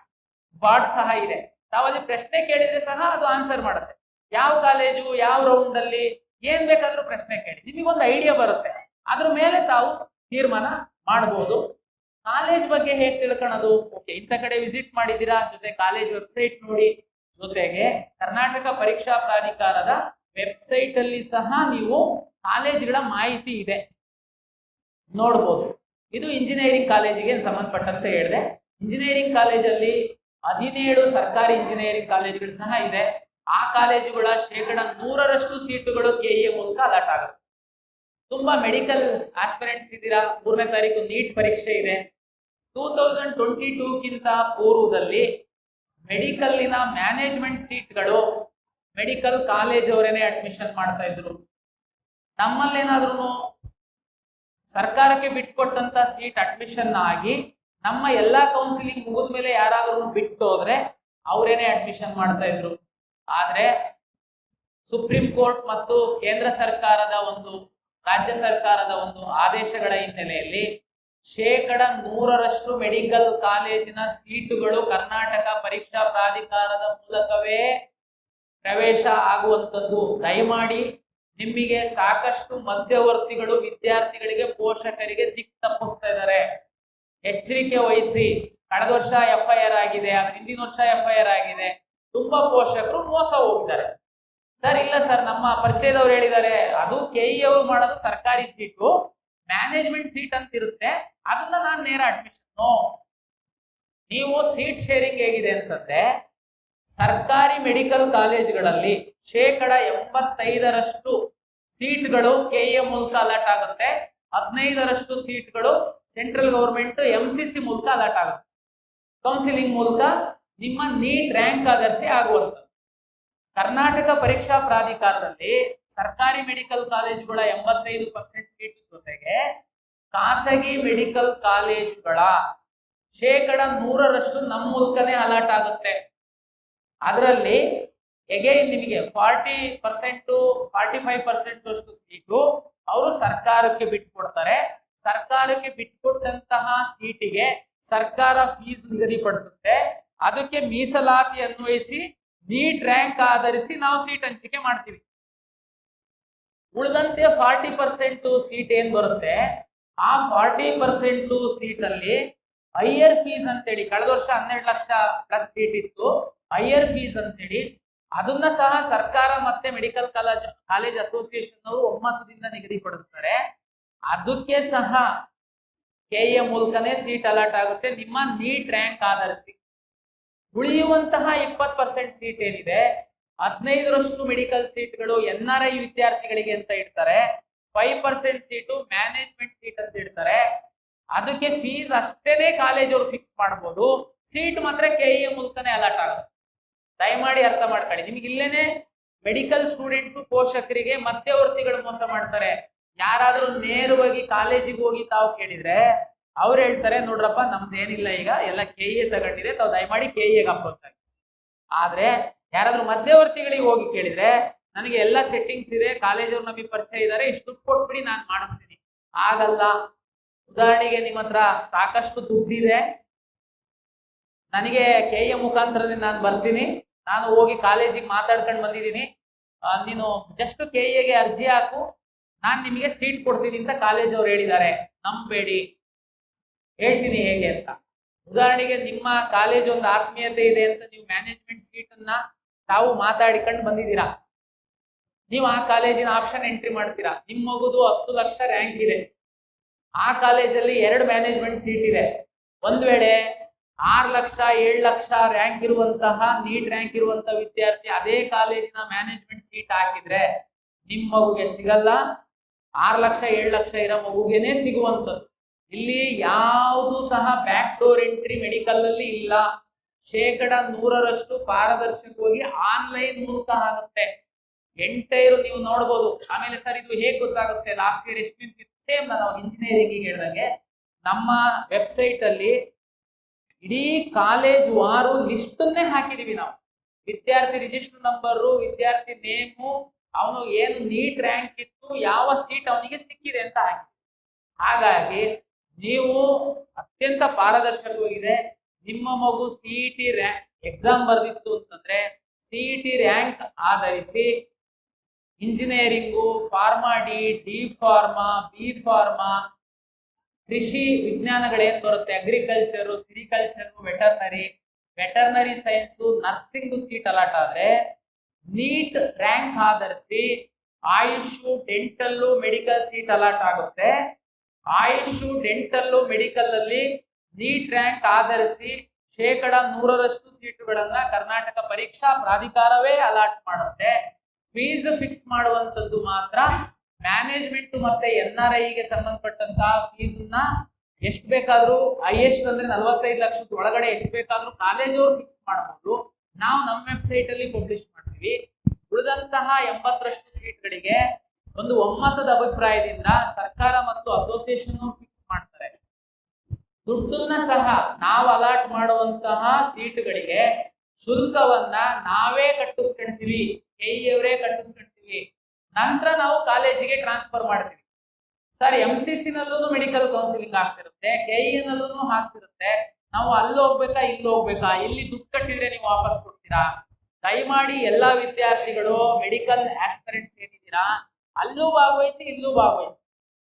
ಬಾಟ್ ಸಹ ಇದೆ, ತಾವಲ್ಲಿ ಪ್ರಶ್ನೆ ಕೇಳಿದ್ರೆ ಸಹ ಅದು ಆನ್ಸರ್ ಮಾಡುತ್ತೆ. ಯಾವ ಕಾಲೇಜು, ಯಾವ ರೌಂಡ್ ಅಲ್ಲಿ, ಏನ್ ಬೇಕಾದ್ರೂ ಪ್ರಶ್ನೆ ಕೇಳಿ, ನಿಮಗೊಂದು ಐಡಿಯಾ ಬರುತ್ತೆ. ಅದ್ರ ಮೇಲೆ ತಾವು ತೀರ್ಮಾನ ಮಾಡಬಹುದು. ಕಾಲೇಜ್ ಬಗ್ಗೆ ಹೇಗೆ ತಿಳ್ಕೊಳ್ಳೋದು? ಓಕೆ, ಇಂಥ ಕಡೆ ವಿಸಿಟ್ ಮಾಡಿದ್ದೀರಾ, ಜೊತೆ ಕಾಲೇಜ್ ವೆಬ್ಸೈಟ್ ನೋಡಿ, ಜೊತೆಗೆ ಕರ್ನಾಟಕ ಪರೀಕ್ಷಾ ಪ್ರಾಧಿಕಾರದ ವೆಬ್ಸೈಟ್ ಅಲ್ಲಿ ಸಹ ನೀವು ಕಾಲೇಜ್ಗಳ ಮಾಹಿತಿ ಇದೆ, ನೋಡ್ಬೋದು. ಇದು ಇಂಜಿನಿಯರಿಂಗ್ ಕಾಲೇಜಿಗೆ ಸಂಬಂಧಪಟ್ಟಂತೆ ಹೇಳಿದೆ. ಇಂಜಿನಿಯರಿಂಗ್ ಕಾಲೇಜಲ್ಲಿ 17 ಸರ್ಕಾರಿ ಇಂಜಿನಿಯರಿಂಗ್ ಕಾಲೇಜುಗಳು ಸಹ ಇದೆ. ಆ ಕಾಲೇಜುಗಳ 100% ಸೀಟುಗಳು ಕೆಇಎ ಮೂಲಕ ಅಲಾಟ್ ಆಗುತ್ತೆ. ತುಂಬಾ ಮೆಡಿಕಲ್ ಆಸ್ಪಿರೆಂಟ್ಸ್ ಇದ್ದೀರಾ, 3ನೇ ತಾರೀಕು ನೀಟ್ ಪರೀಕ್ಷೆ ಇದೆ. 2022ಕ್ಕಿಂತ ಪೂರ್ವದಲ್ಲಿ ಮೆಡಿಕಲ್ನ ಮ್ಯಾನೇಜ್ಮೆಂಟ್ ಸೀಟ್ಗಳು ಮೆಡಿಕಲ್ ಕಾಲೇಜ್ ಅವರೇನೆ ಅಡ್ಮಿಷನ್ ಮಾಡ್ತಾ ಇದ್ರು. ನಮ್ಮಲ್ಲೇನಾದ್ರೂ ಸರ್ಕಾರಕ್ಕೆ ಬಿಟ್ಕೊಟ್ಟಂತ ಸೀಟ್ ಅಡ್ಮಿಷನ್ ಆಗಿ ನಮ್ಮ ಎಲ್ಲಾ ಕೌನ್ಸಿಲಿಂಗ್ ಮುಗಿದ ಮೇಲೆ ಯಾರಾದ್ರೂ ಬಿಟ್ಟು ಹೋದ್ರೆ ಅವರೇನೆ ಅಡ್ಮಿಷನ್ ಮಾಡ್ತಾ ಇದ್ರು. ಆದ್ರೆ ಸುಪ್ರೀಂ ಕೋರ್ಟ್ ಮತ್ತು ಕೇಂದ್ರ ಸರ್ಕಾರದ ರಾಜ್ಯ ಸರ್ಕಾರದ ಆದೇಶಗಳ ಹಿನ್ನೆಲೆಯಲ್ಲಿ 100% ಮೆಡಿಕಲ್ ಕಾಲೇಜಿನ ಸೀಟುಗಳು ಕರ್ನಾಟಕ ಪರೀಕ್ಷಾ ಪ್ರಾಧಿಕಾರದ ಮೂಲಕವೇ ಪ್ರವೇಶ ಆಗುವಂತದ್ದು. ದಯಮಾಡಿ, ನಿಮಗೆ ಸಾಕಷ್ಟು ಮಧ್ಯವರ್ತಿಗಳು ವಿದ್ಯಾರ್ಥಿಗಳಿಗೆ, ಪೋಷಕರಿಗೆ ದಿಕ್ಕು ತಪ್ಪಿಸ್ತಾ ಇದ್ದಾರೆ, ಎಚ್ಚರಿಕೆ ವಹಿಸಿ. ಕಳೆದ ವರ್ಷ FIR ಆಗಿದೆ, ಹಿಂದಿನ ವರ್ಷ FIR ಆಗಿದೆ, ತುಂಬಾ ಪೋಷಕರು ಮೋಸ ಹೋಗಿದ್ದಾರೆ. ಸರ್ ಇಲ್ಲ ಸರ್, ನಮ್ಮ ಪರಿಚಯದವ್ರು ಹೇಳಿದ್ದಾರೆ, ಅದು ಕೆಇ ಅವರು ಮಾಡೋದು ಸರ್ಕಾರಿ ಸೀಟು, ಮ್ಯಾನೇಜ್ಮೆಂಟ್ ಸೀಟ್ ಅಂತ ಇರುತ್ತೆ, ಅದನ್ನ ನಾನು ನೇರ ಅಡ್ಮಿಷನ್. ನೀವು ಸೀಟ್ ಶೇರಿಂಗ್ ಹೇಗಿದೆ ಅಂತಂದ್ರೆ, ಸರ್ಕಾರಿ ಮೆಡಿಕಲ್ ಕಾಲೇಜುಗಳಲ್ಲಿ 85% ಸೀಟ್ಗಳು ಕೆಇಎ ಮೂಲಕ ಅಲಾಟ್ ಆಗುತ್ತೆ, 15% ಸೀಟ್ಗಳು ಸೆಂಟ್ರಲ್ ಗವರ್ಮೆಂಟ್ MCC ಮೂಲಕ ಅಲಾಟ್ ಆಗುತ್ತೆ. ಕೌನ್ಸಿಲಿಂಗ್ ಮೂಲಕ ನಿಮ್ಮ ನೀಟ್ ರ್ಯಾಂಕ್ ಆಧರಿಸಿ ಆಗುವಂಥದ್ದು. ಕರ್ನಾಟಕ ಪರೀಕ್ಷಾ ಪ್ರಾಧಿಕಾರದಲ್ಲಿ ಸರ್ಕಾರಿ ಮೆಡಿಕಲ್ ಕಾಲೇಜುಗಳ 85% ಸೀಟ್ ಜೊತೆಗೆ ಖಾಸಗಿ ಮೆಡಿಕಲ್ ಕಾಲೇಜುಗಳ 100% ನಮ್ಮ ಮೂಲಕನೇ ಅಲಾಟ್ ಆಗುತ್ತೆ. ಅದರಲ್ಲಿ ಎಗೈನ್ ನಿಮಗೆ 40% 45% ಅಷ್ಟು ಸೀಟು ಅವರು ಸರ್ಕಾರಕ್ಕೆ ಬಿಟ್ಕೊಡ್ತಾರೆ. ಸರ್ಕಾರಕ್ಕೆ ಬಿಟ್ಕೊಟ್ಟಂತಹ ಸೀಟಿಗೆ ಸರ್ಕಾರ ಫೀಸ್ ನಿಗದಿಪಡಿಸುತ್ತೆ. ಅದಕ್ಕೆ ಮೀಸಲಾತಿ ಅನ್ವಯಿಸಿ ನೀಟ್ ರ್ಯಾಂಕ್ ಆಧರಿಸಿ ನಾವು ಸೀಟ್ ಹಂಚಿಕೆ ಮಾಡ್ತೀವಿ. ಉಳಿದಂತೆ 40% ಸೀಟ್ ಏನ್ ಬರುತ್ತೆ, ಆ 40% ಸೀಟ್ ಅಲ್ಲಿ ಹೈಯರ್ ಫೀಸ್ ಅಂತೇಳಿ, ಕಳೆದ ವರ್ಷ 12 ಲಕ್ಷ ಪ್ಲಸ್ ಸೀಟ್ ಇತ್ತು, ಹೈಯರ್ ಫೀಸ್ ಅಂತೇಳಿ ಅದನ್ನ ಸಹ ಸರ್ಕಾರ ಮತ್ತೆ ಮೆಡಿಕಲ್ ಕಾಲೇಜ್ ಅಸೋಸಿಯೇಷನ್ ಅವರು ಒಮ್ಮತದಿಂದ ನಿಗದಿಪಡಿಸ್ತಾರೆ. ಅದಕ್ಕೆ ಸಹ ಕೆಇಎ ಮೂಲಕನೇ ಸೀಟ್ ಅಲಾಟ್ ಆಗುತ್ತೆ ನಿಮ್ಮ ನೀಟ್ ರ್ಯಾಂಕ್ ಆಧರಿಸಿ. ಉಳಿಯುವಂತಹ 20% ಸೀಟ್ ಏನಿದೆ, 15% ಮೆಡಿಕಲ್ ಸೀಟ್ಗಳು NRI ವಿದ್ಯಾರ್ಥಿಗಳಿಗೆ ಅಂತ ಇಡ್ತಾರೆ, 5% ಸೀಟು ಮ್ಯಾನೇಜ್ಮೆಂಟ್ ಸೀಟ್ ಅಂತ ಇಡ್ತಾರೆ. ಅದಕ್ಕೆ ಫೀಸ್ ಅಷ್ಟೇನೆ ಕಾಲೇಜ್ ಅವರು ಫಿಕ್ಸ್ ಮಾಡಬಹುದು, ಸೀಟ್ ಮಾತ್ರ ಕೆಇಎ ಮೂಲಕನೇ ಅಲಾಟ್ ಆಗುತ್ತೆ. ದಯಮಾಡಿ ಅರ್ಥ ಮಾಡ್ಕೊಳ್ಳಿ. ನಿಮ್ಗೆ ಇಲ್ಲೇನೆ ಮೆಡಿಕಲ್ ಸ್ಟೂಡೆಂಟ್ಸ್ ಪೋಷಕರಿಗೆ ಮಧ್ಯವರ್ತಿಗಳು ಮೋಸ ಮಾಡ್ತಾರೆ. ಯಾರಾದ್ರೂ ನೇರವಾಗಿ ಕಾಲೇಜಿಗೆ ಹೋಗಿ ತಾವು ಕೇಳಿದ್ರೆ ಅವ್ರು ಹೇಳ್ತಾರೆ, ನೋಡ್ರಪ್ಪ ನಮ್ದೇನಿಲ್ಲ, ಈಗ ಎಲ್ಲ ಕೆಇಎ ತಗೊಂಡಿದೆ, ತಾವು ದಯಮಾಡಿ ಕೆಇಎಗೆ ಅಪ್ರೋಚ್ ಆಗಿ. ಆದ್ರೆ ಯಾರಾದ್ರೂ ಮಧ್ಯವರ್ತಿಗಳಿಗೆ ಹೋಗಿ ಕೇಳಿದ್ರೆ, ನನಗೆ ಎಲ್ಲ ಸೆಟ್ಟಿಂಗ್ಸ್ ಇದೆ, ಕಾಲೇಜವ್ರು ನಮಗೆ ಪರಿಚಯ ಇದ್ದಾರೆ, ಇಷ್ಟು ದುಡ್ಡು ಕೊಟ್ಬಿಡಿ ನಾನು ಮಾಡಿಸ್ತೀನಿ. ಆಗಲ್ಲ. ಉದಾಹರಣೆಗೆ ನಿಮ್ಮ ಹತ್ರ ಸಾಕಷ್ಟು ದುಡ್ಡಿದೆ, ನನಗೆ ಕೆಇಎ ಮುಖಾಂತರನೇ ನಾನು ಬರ್ತೀನಿ, ನಾನು ಹೋಗಿ ಕಾಲೇಜಿಗೆ ಮಾತಾಡ್ಕೊಂಡು ಬಂದಿದ್ದೀನಿ, ನೀನು ಜಸ್ಟ್ ಕೆಇಎಗೆ ಅರ್ಜಿ ಹಾಕು, ನಾನು ನಿಮಗೆ ಸೀಟ್ ಕೊಡ್ತೀನಿ ಅಂತ ಕಾಲೇಜ್ ಅವ್ರು ಹೇಳಿದ್ದಾರೆ. ನಂಬೇಡಿ, ಹೇಳ್ತೀನಿ ಹೇಗೆ ಅಂತ. ಉದಾಹರಣೆಗೆ ನಿಮ್ಮ ಕಾಲೇಜ್ ಒಂದು ಆತ್ಮೀಯತೆ ಇದೆ ಅಂತ ನೀವು ಮ್ಯಾನೇಜ್ಮೆಂಟ್ ಸೀಟ್ ಅನ್ನ ತಾವು ಮಾತಾಡಿಕೊಂಡು ಬಂದಿದ್ದೀರಾ, ನೀವು ಆ ಕಾಲೇಜಿನ ಆಪ್ಷನ್ ಎಂಟ್ರಿ ಮಾಡ್ತೀರಾ. ನಿಮ್ಮ ಮಗುದು 10 ಲಕ್ಷ ರ್ಯಾಂಕ್ ಇದೆ, ಆ ಕಾಲೇಜಲ್ಲಿ 2 ಮ್ಯಾನೇಜ್ಮೆಂಟ್ ಸೀಟ್ ಇದೆ. ಒಂದ್ ವೇಳೆ 6 ಲಕ್ಷ 7 ಲಕ್ಷ ರ್ಯಾಂಕ್ ಇರುವಂತಹ ನೀಟ್ ರ್ಯಾಂಕ್ ಇರುವಂತಹ ವಿದ್ಯಾರ್ಥಿ ಅದೇ ಕಾಲೇಜಿನ ಮ್ಯಾನೇಜ್ಮೆಂಟ್ ಸೀಟ್ ಹಾಕಿದ್ರೆ ನಿಮ್ಮ ಮಗುಗೆ ಸಿಗಲ್ಲ, 6 ಲಕ್ಷ 7 ಲಕ್ಷ ಇರೋ ಮಗುಗೆನೆ ಸಿಗುವಂಥದ್ದು. ಇಲ್ಲಿ ಯಾವುದು ಸಹ ಬ್ಯಾಕ್ ಡೋರ್ ಎಂಟ್ರಿ ಮೆಡಿಕಲ್ ಅಲ್ಲಿ ಇಲ್ಲ. 100% ಪಾರದರ್ಶಕವಾಗಿ ಆನ್ಲೈನ್ ಮೂಲಕ ಆಗುತ್ತೆ. ಎಂಟೈರು ನೀವು ನೋಡ್ಬೋದು. ಆಮೇಲೆ ಸರ್ ಇದು ಹೇಗೆ ಗೊತ್ತಾಗುತ್ತೆ, ಲಾಸ್ಟ್ ಇಯರ್ ಎಷ್ಟು ಸೇಮ್ ನಾನು ಇಂಜಿನಿಯರಿಂಗ್ ಹೇಳಿದಂಗೆ ನಮ್ಮ ವೆಬ್ಸೈಟ್ ಅಲ್ಲಿ ಇಡೀ ಕಾಲೇಜ್ ವಾರು ಲಿಸ್ಟನ್ನೇ ಹಾಕಿದೀವಿ ನಾವು. ವಿದ್ಯಾರ್ಥಿ ರಿಜಿಸ್ಟರ್ ನಂಬರು, ವಿದ್ಯಾರ್ಥಿ ನೇಮು, ಅವನು ಏನು ನೀಟ್ ರ್ಯಾಂಕ್ ಇತ್ತು, ಯಾವ ಸೀಟ್ ಅವನಿಗೆ ಸಿಕ್ಕಿದೆ ಅಂತ ಹಾಕಿ. ಹಾಗಾಗಿ ನೀವು ಅತ್ಯಂತ ಪಾರದರ್ಶಕವಾಗಿದೆ. ನಿಮ್ಮ ಮಗು ಸಿಇಟಿ ರ್ಯಾಂಕ್ ಎಕ್ಸಾಮ್ ಬರೆದಿತ್ತು ಅಂತಂದ್ರೆ ಸಿಇಟಿ ರ್ಯಾಂಕ್ ಆಧರಿಸಿ engineering, pharma D pharma, B pharma, ಕೃಷಿ ವಿಜ್ಞಾನಗಳೇನ್ ಬರುತ್ತೆ, agriculture, sericulture, veterinary science, nursing seat allot ಆದ್ರೆ ನೀಟ್ ರ್ಯಾಂಕ್ ಆಧರಿಸಿ AYUSH, dental, medical seat allot ಆಗುತ್ತೆ. ಆಯುಷ್, ಡೆಂಟಲ್, ಮೆಡಿಕಲ್ ಅಲ್ಲಿ ನೀಟ್ ರ್ಯಾಂಕ್ ಆಧರಿಸಿ 100% ಸೀಟುಗಳನ್ನ ಕರ್ನಾಟಕ ಪರೀಕ್ಷಾ ಪ್ರಾಧಿಕಾರವೇ ಅಲಾಟ್ ಮಾಡುತ್ತೆ. ಫೀಸ್ ಫಿಕ್ಸ್ ಮಾಡುವಂತದ್ದು ಮಾತ್ರ ಮ್ಯಾನೇಜ್ಮೆಂಟ್ ಮತ್ತೆ NRI ಗೆ ಸಂಬಂಧಪಟ್ಟಂತ ಫೀಸ್ ಎಷ್ಟು ಬೇಕಾದ್ರೂ, ಹೈಯೆಸ್ಟ್ ಅಂದ್ರೆ 45 ಲಕ್ಷದ ಒಳಗಡೆ ಎಷ್ಟು ಬೇಕಾದ್ರೂ ಕಾಲೇಜವರು ಫಿಕ್ಸ್ ಮಾಡಬಹುದು. ನಾವು ನಮ್ಮ ವೆಬ್ಸೈಟ್ ಅಲ್ಲಿ ಪಬ್ಲಿಷ್ ಮಾಡ್ತೀವಿ. ಉಳಿದಂತಹ 80% ಸೀಟ್ಗಳಿಗೆ ಒಂದು ಒಮ್ಮತದ ಅಭಿಪ್ರಾಯದಿಂದ ಸರ್ಕಾರ ಮತ್ತು ಅಸೋಸಿಯೇಷನ್ ಫಿಕ್ಸ್ ಮಾಡ್ತಾರೆ. ದುಡ್ಡನ್ನ ಸಹ ನಾವು ಅಲಾಟ್ ಮಾಡುವಂತಹ ಸೀಟ್ಗಳಿಗೆ ಶುಲ್ಕವನ್ನ ನಾವೇ ಕಟ್ಟಿಸ್ಕೊಂತೀವಿ, ಕೆಇಯವರೇ ಕಟ್ಟಿಸ್ಕೊಂತೀವಿ. ನಂತರ ನಾವು ಕಾಲೇಜಿಗೆ ಟ್ರಾನ್ಸ್ಫರ್ ಮಾಡ್ತೀವಿ. ಸರ್ MCC ನಲ್ಲೂ ಮೆಡಿಕಲ್ ಕೌನ್ಸಿಲಿಂಗ್ ಆಗ್ತಿರುತ್ತೆ, ಕೆಇ ನಲ್ಲೂ ಆಗ್ತಿರುತ್ತೆ. ನಾವು ಅಲ್ಲಿ ಹೋಗ್ಬೇಕಾ ಇಲ್ಲಿ ಹೋಗ್ಬೇಕಾ, ಇಲ್ಲಿ ದುಡ್ಡು ಕಟ್ಟಿದ್ರೆ ನೀವು ವಾಪಸ್ ಕೊಡ್ತೀರಾ? ದಯಮಾಡಿ ಎಲ್ಲಾ ವಿದ್ಯಾರ್ಥಿಗಳು ಮೆಡಿಕಲ್ ಆಸ್ಪಿರೆಂಟ್ಸ್ ಏನಿದ್ದೀರಾ ಅಲ್ಲೂ ಭಾಗವಹಿಸಿ, ಇಲ್ಲೂ ಭಾಗವಹಿಸಿ.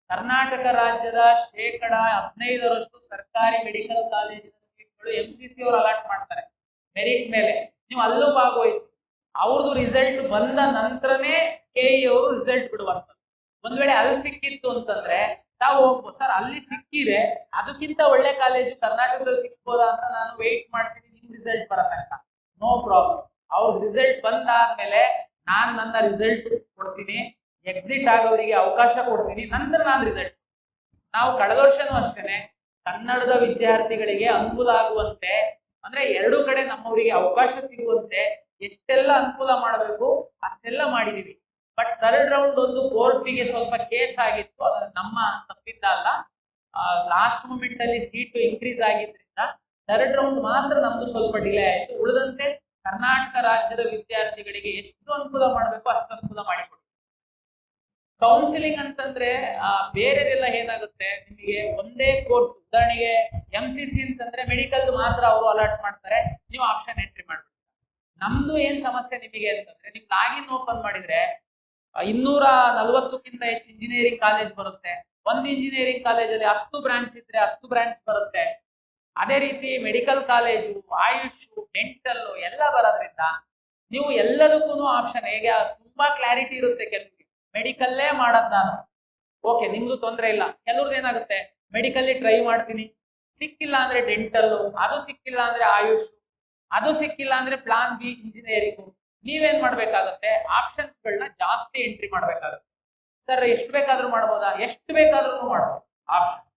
ಕರ್ನಾಟಕ ರಾಜ್ಯದ 15% ಸರ್ಕಾರಿ ಮೆಡಿಕಲ್ ಕಾಲೇಜಿನ ಸೀಟ್ಗಳು MCC ಅವರು ಅಲಾಟ್ ಮಾಡ್ತಾರೆ ಮೆರಿಟ್ ಮೇಲೆ. ನೀವು ಅಲ್ಲೂ ಭಾಗವಹಿಸಿ. ಅವ್ರದ್ದು ರಿಸಲ್ಟ್ ಬಂದ ನಂತರನೇ ಕೆಇ ಅವರು ರಿಸಲ್ಟ್ ಬಿಡುವಂಥದ್ದು. ಒಂದ್ ವೇಳೆ ಅಲ್ಲಿ ಸಿಕ್ಕಿತ್ತು ಅಂತಂದ್ರೆ ತಾವು ಹೋಗ್ಬೋದು. ಸರ್ ಅಲ್ಲಿ ಸಿಕ್ಕಿದೆ, ಅದಕ್ಕಿಂತ ಒಳ್ಳೆ ಕಾಲೇಜು ಕರ್ನಾಟಕದಲ್ಲಿ ಸಿಕ್ಬೋದಾ ಅಂತ ನಾನು ವೆಯ್ಟ್ ಮಾಡ್ತೀನಿ, ನಿಮ್ ರಿಸಲ್ಟ್ ಬರತಂಕ. No problem. ಅವ್ರ ರಿಸಲ್ಟ್ ಬಂದಾದ್ಮೇಲೆ ನಾನ್ ನನ್ನ ರಿಸಲ್ಟ್ ಕೊಡ್ತೀನಿ, ಎಕ್ಸಿಟ್ ಆಗೋರಿಗೆ ಅವಕಾಶ ಕೊಡ್ತೀನಿ, ನಂತರ ನಾನು ರಿಸಲ್ಟ್. ನಾವು ಕಳೆದ ವರ್ಷನೂ ಅಷ್ಟೇನೆ ಕನ್ನಡದ ವಿದ್ಯಾರ್ಥಿಗಳಿಗೆ ಅನುಕೂಲ ಆಗುವಂತೆ, ಅಂದ್ರೆ ಎರಡು ಕಡೆ ನಮ್ಮವರಿಗೆ ಅವಕಾಶ ಸಿಗುವಂತೆ ಎಷ್ಟೆಲ್ಲ ಅನುಕೂಲ ಮಾಡಬೇಕು ಅಷ್ಟೆಲ್ಲ ಮಾಡಿದೀವಿ. ಬಟ್ ಥರ್ಡ್ ರೌಂಡ್ ಒಂದು ಕೋರ್ಟಿಗೆ ಸ್ವಲ್ಪ ಕೇಸ್ ಆಗಿತ್ತು, ಅದು ನಮ್ಮ ತಪ್ಪಿಂದ ಅಲ್ಲ. ಲಾಸ್ಟ್ ಮೂಮೆಂಟ್ ಅಲ್ಲಿ ಸೀಟು ಇನ್ಕ್ರೀಸ್ ಆಗಿದ್ರಿಂದ ಥರ್ಡ್ ರೌಂಡ್ ಮಾತ್ರ ನಮ್ದು ಸ್ವಲ್ಪ ಡಿಲೇ ಆಯಿತು. ಉಳಿದಂತೆ ಕರ್ನಾಟಕ ರಾಜ್ಯದ ವಿದ್ಯಾರ್ಥಿಗಳಿಗೆ ಎಷ್ಟು ಅನುಕೂಲ ಮಾಡಬೇಕು ಅಷ್ಟು ಅನುಕೂಲ ಮಾಡಿಕೊಡ್ತೀವಿ. ಕೌನ್ಸಿಲಿಂಗ್ ಅಂತಂದ್ರೆ ಬೇರೆದೆಲ್ಲ ಏನಾಗುತ್ತೆ, ನಿಮಗೆ ಒಂದೇ ಕೋರ್ಸ್, ಉದಾಹರಣೆಗೆ MCC ಅಂತಂದ್ರೆ ಮೆಡಿಕಲ್ ಮಾತ್ರ ಅವರು ಅಲಾಟ್ ಮಾಡ್ತಾರೆ, ನೀವು ಆಪ್ಷನ್ ಎಂಟ್ರಿ ಮಾಡ್ಬೇಕು. ನಮ್ದು ಏನ್ ಸಮಸ್ಯೆ ನಿಮಗೆ ಅಂತಂದ್ರೆ, ನೀವು ಲಾಗಿನ್ ಓಪನ್ ಮಾಡಿದ್ರೆ 240ಕ್ಕಿಂತ ಹೆಚ್ಚು ಇಂಜಿನಿಯರಿಂಗ್ ಕಾಲೇಜ್ ಬರುತ್ತೆ. ಒಂದು ಇಂಜಿನಿಯರಿಂಗ್ ಕಾಲೇಜಲ್ಲಿ 10 ಬ್ರಾಂಚ್ ಇದ್ರೆ 10 ಬ್ರಾಂಚ್ ಬರುತ್ತೆ. ಅದೇ ರೀತಿ ಮೆಡಿಕಲ್ ಕಾಲೇಜು, ಆಯುಷ್, ಡೆಂಟಲ್ ಎಲ್ಲ ಬರೋದ್ರಿಂದ ನೀವು ಎಲ್ಲದಕ್ಕೂ ಆಪ್ಷನ್ ಹೇಗೆ ತುಂಬಾ ಕ್ಲಾರಿಟಿ ಇರುತ್ತೆ. ಕೆಲವರಿಗೆ ಮೆಡಿಕಲ್ಲೇ ಮಾಡೋದು ನಾನು, ಓಕೆ ನಿಮ್ದು ತೊಂದರೆ ಇಲ್ಲ. ಕೆಲವ್ರದ್ದು ಏನಾಗುತ್ತೆ, ಮೆಡಿಕಲ್ಲಿ ಟ್ರೈ ಮಾಡ್ತೀನಿ, ಸಿಕ್ಕಿಲ್ಲ ಅಂದ್ರೆ ಡೆಂಟಲ್, ಅದು ಸಿಕ್ಕಿಲ್ಲ ಅಂದ್ರೆ ಆಯುಷ್, ಅದು ಸಿಕ್ಕಿಲ್ಲ ಅಂದ್ರೆ ಪ್ಲಾನ್ ಬಿ ಇಂಜಿನಿಯರಿಂಗ್. ನೀವೇನ್ ಮಾಡ್ಬೇಕಾಗುತ್ತೆ, ಆಪ್ಷನ್ಸ್ ಗಳನ್ನ ಜಾಸ್ತಿ ಎಂಟ್ರಿ ಮಾಡ್ಬೇಕಾಗುತ್ತೆ. ಸರ್ ಎಷ್ಟು ಬೇಕಾದ್ರೂ ಮಾಡ್ಬೋದಾ? ಎಷ್ಟು ಬೇಕಾದ್ರೂ ಮಾಡ್ಬೋದು. ಆಪ್ಷನ್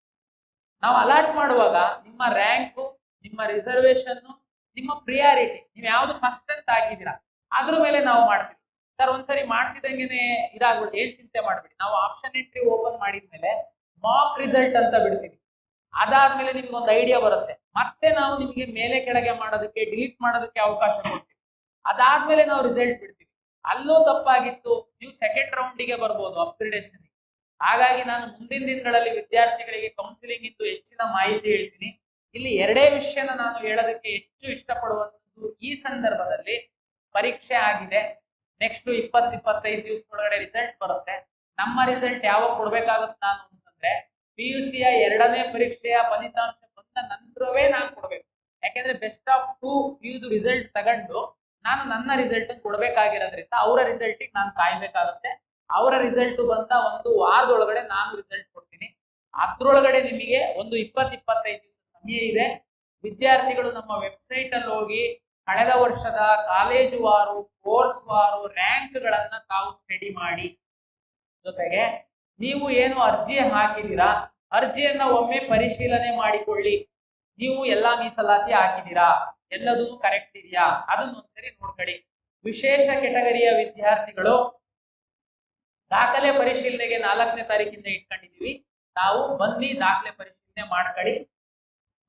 ನಾವು ಅಲಾಟ್ ಮಾಡುವಾಗ ನಿಮ್ಮ ರ್ಯಾಂಕು, ನಿಮ್ಮ ರಿಸರ್ವೇಶನ್, ನಿಮ್ಮ ಪ್ರಿಯಾರಿಟಿ, ನೀವು ಯಾವ್ದು ಫಸ್ಟ್ ಅಂತ ಹಾಕಿದ್ದೀರಾ ಅದ್ರ ಮೇಲೆ ನಾವು ಮಾಡ್ತೀವಿ. ಸರ್ ಒಂದ್ಸರಿ ಮಾಡ್ತಿದ್ದಂಗೆನೆ ಇದಾಗ್ಬಿಟ್ಟು ಏನ್ ಚಿಂತೆ ಮಾಡ್ಬಿಡಿ. ನಾವು ಆಪ್ಷನ್ ಎಂಟ್ರಿ ಓಪನ್ ಮಾಡಿದ್ಮೇಲೆ ಮಾಕ್ ರಿಸಲ್ಟ್ ಅಂತ ಬಿಡ್ತೀವಿ. ಅದಾದ್ಮೇಲೆ ನಿಮ್ಗೆ ಒಂದು ಐಡಿಯಾ ಬರುತ್ತೆ. ಮತ್ತೆ ನಾವು ನಿಮಗೆ ಮೇಲೆ ಕೆಳಗೆ ಮಾಡೋದಕ್ಕೆ, ಡಿಲೀಟ್ ಮಾಡೋದಕ್ಕೆ ಅವಕಾಶ ಕೊಡ್ತೀವಿ. ಅದಾದ್ಮೇಲೆ ನಾವು ರಿಸಲ್ಟ್ ಬಿಡ್ತೀವಿ. ಅಲ್ಲೂ ತಪ್ಪಾಗಿತ್ತು, ನೀವು ಸೆಕೆಂಡ್ ರೌಂಡಿಗೆ ಬರ್ಬೋದು ಅಪ್ಗ್ರೇಡೇಷನ್. ಹಾಗಾಗಿ ನಾನು ಮುಂದಿನ ದಿನಗಳಲ್ಲಿ ವಿದ್ಯಾರ್ಥಿಗಳಿಗೆ ಕೌನ್ಸಿಲಿಂಗ್ ಇದ್ದು ಹೆಚ್ಚಿನ ಮಾಹಿತಿ ಹೇಳ್ತೀನಿ. ಇಲ್ಲಿ ಎರಡೇ ವಿಷಯನ ನಾನು ಹೇಳೋದಕ್ಕೆ ಹೆಚ್ಚು ಇಷ್ಟಪಡುವಂಥದ್ದು, ಈ ಸಂದರ್ಭದಲ್ಲಿ ಪರೀಕ್ಷೆ ಆಗಿದೆ, ನೆಕ್ಸ್ಟ್ 20-25 ದಿವಸದೊಳಗಡೆ ರಿಸಲ್ಟ್ ಬರುತ್ತೆ. ನಮ್ಮ ರಿಸಲ್ಟ್ ಯಾವಾಗ ಕೊಡ್ಬೇಕಾಗುತ್ತೆ ನಾನು ಅಂತಂದ್ರೆ, PUCಯ 2ನೇ ಪರೀಕ್ಷೆಯ ಫಲಿತಾಂಶ ಬಂದ ನಂತರವೇ ನಾನು ಕೊಡ್ಬೇಕು. ಯಾಕೆಂದ್ರೆ ಬೆಸ್ಟ್ ಆಫ್ 2 PU ರಿಸಲ್ಟ್ ತಗೊಂಡು ನಾನು ನನ್ನ ರಿಸಲ್ಟ್ ಕೊಡ್ಬೇಕಾಗಿರೋದ್ರಿಂದ ಅವರ ರಿಸಲ್ಟಿಗೆ ನಾನು ಕಾಯ್ಬೇಕಾಗುತ್ತೆ. ಅವರ ರಿಸಲ್ಟ್ ಬಂದ ಒಂದು ವಾರದೊಳಗಡೆ ನಾನು ರಿಸಲ್ಟ್ ಕೊಡ್ತೀನಿ. ಅದ್ರೊಳಗಡೆ ನಿಮಗೆ ಒಂದು 20-25 ದಿವಸ ಸಮಯ ಇದೆ. ವಿದ್ಯಾರ್ಥಿಗಳು ನಮ್ಮ ವೆಬ್ಸೈಟ್ ಅಲ್ಲಿ ಹೋಗಿ ಕಳೆದ ವರ್ಷದ ಕಾಲೇಜು ವಾರು, ಕೋರ್ಸ್ ವಾರು ರ್ಯಾಂಕ್ಗಳನ್ನ ತಾವು ಸ್ಟಡಿ ಮಾಡಿ. ಜೊತೆಗೆ ನೀವು ಏನು ಅರ್ಜಿ ಹಾಕಿದ್ದೀರಾ, ಅರ್ಜಿಯನ್ನ ಒಮ್ಮೆ ಪರಿಶೀಲನೆ ಮಾಡಿಕೊಳ್ಳಿ. ನೀವು ಎಲ್ಲಾ ಮೀಸಲಾತಿ ಹಾಕಿದ್ದೀರಾ, ಎಲ್ಲದೂ ಕರೆಕ್ಟ್ ಇದೆಯಾ, ಅದನ್ನ ಒಂದ್ಸರಿ ನೋಡ್ಕೊಳ್ಳಿ. ವಿಶೇಷ ಕೆಟಗರಿಯ ವಿದ್ಯಾರ್ಥಿಗಳು ದಾಖಲೆ ಪರಿಶೀಲನೆಗೆ 4ನೇ ತಾರೀಕಿಂದ ಇಟ್ಕೊಂಡಿದೀವಿ. ನಾವು ಬನ್ನಿ ದಾಖಲೆ ಪರಿಶೀಲನೆ ಮಾಡ್ಕೊಳ್ಳಿ.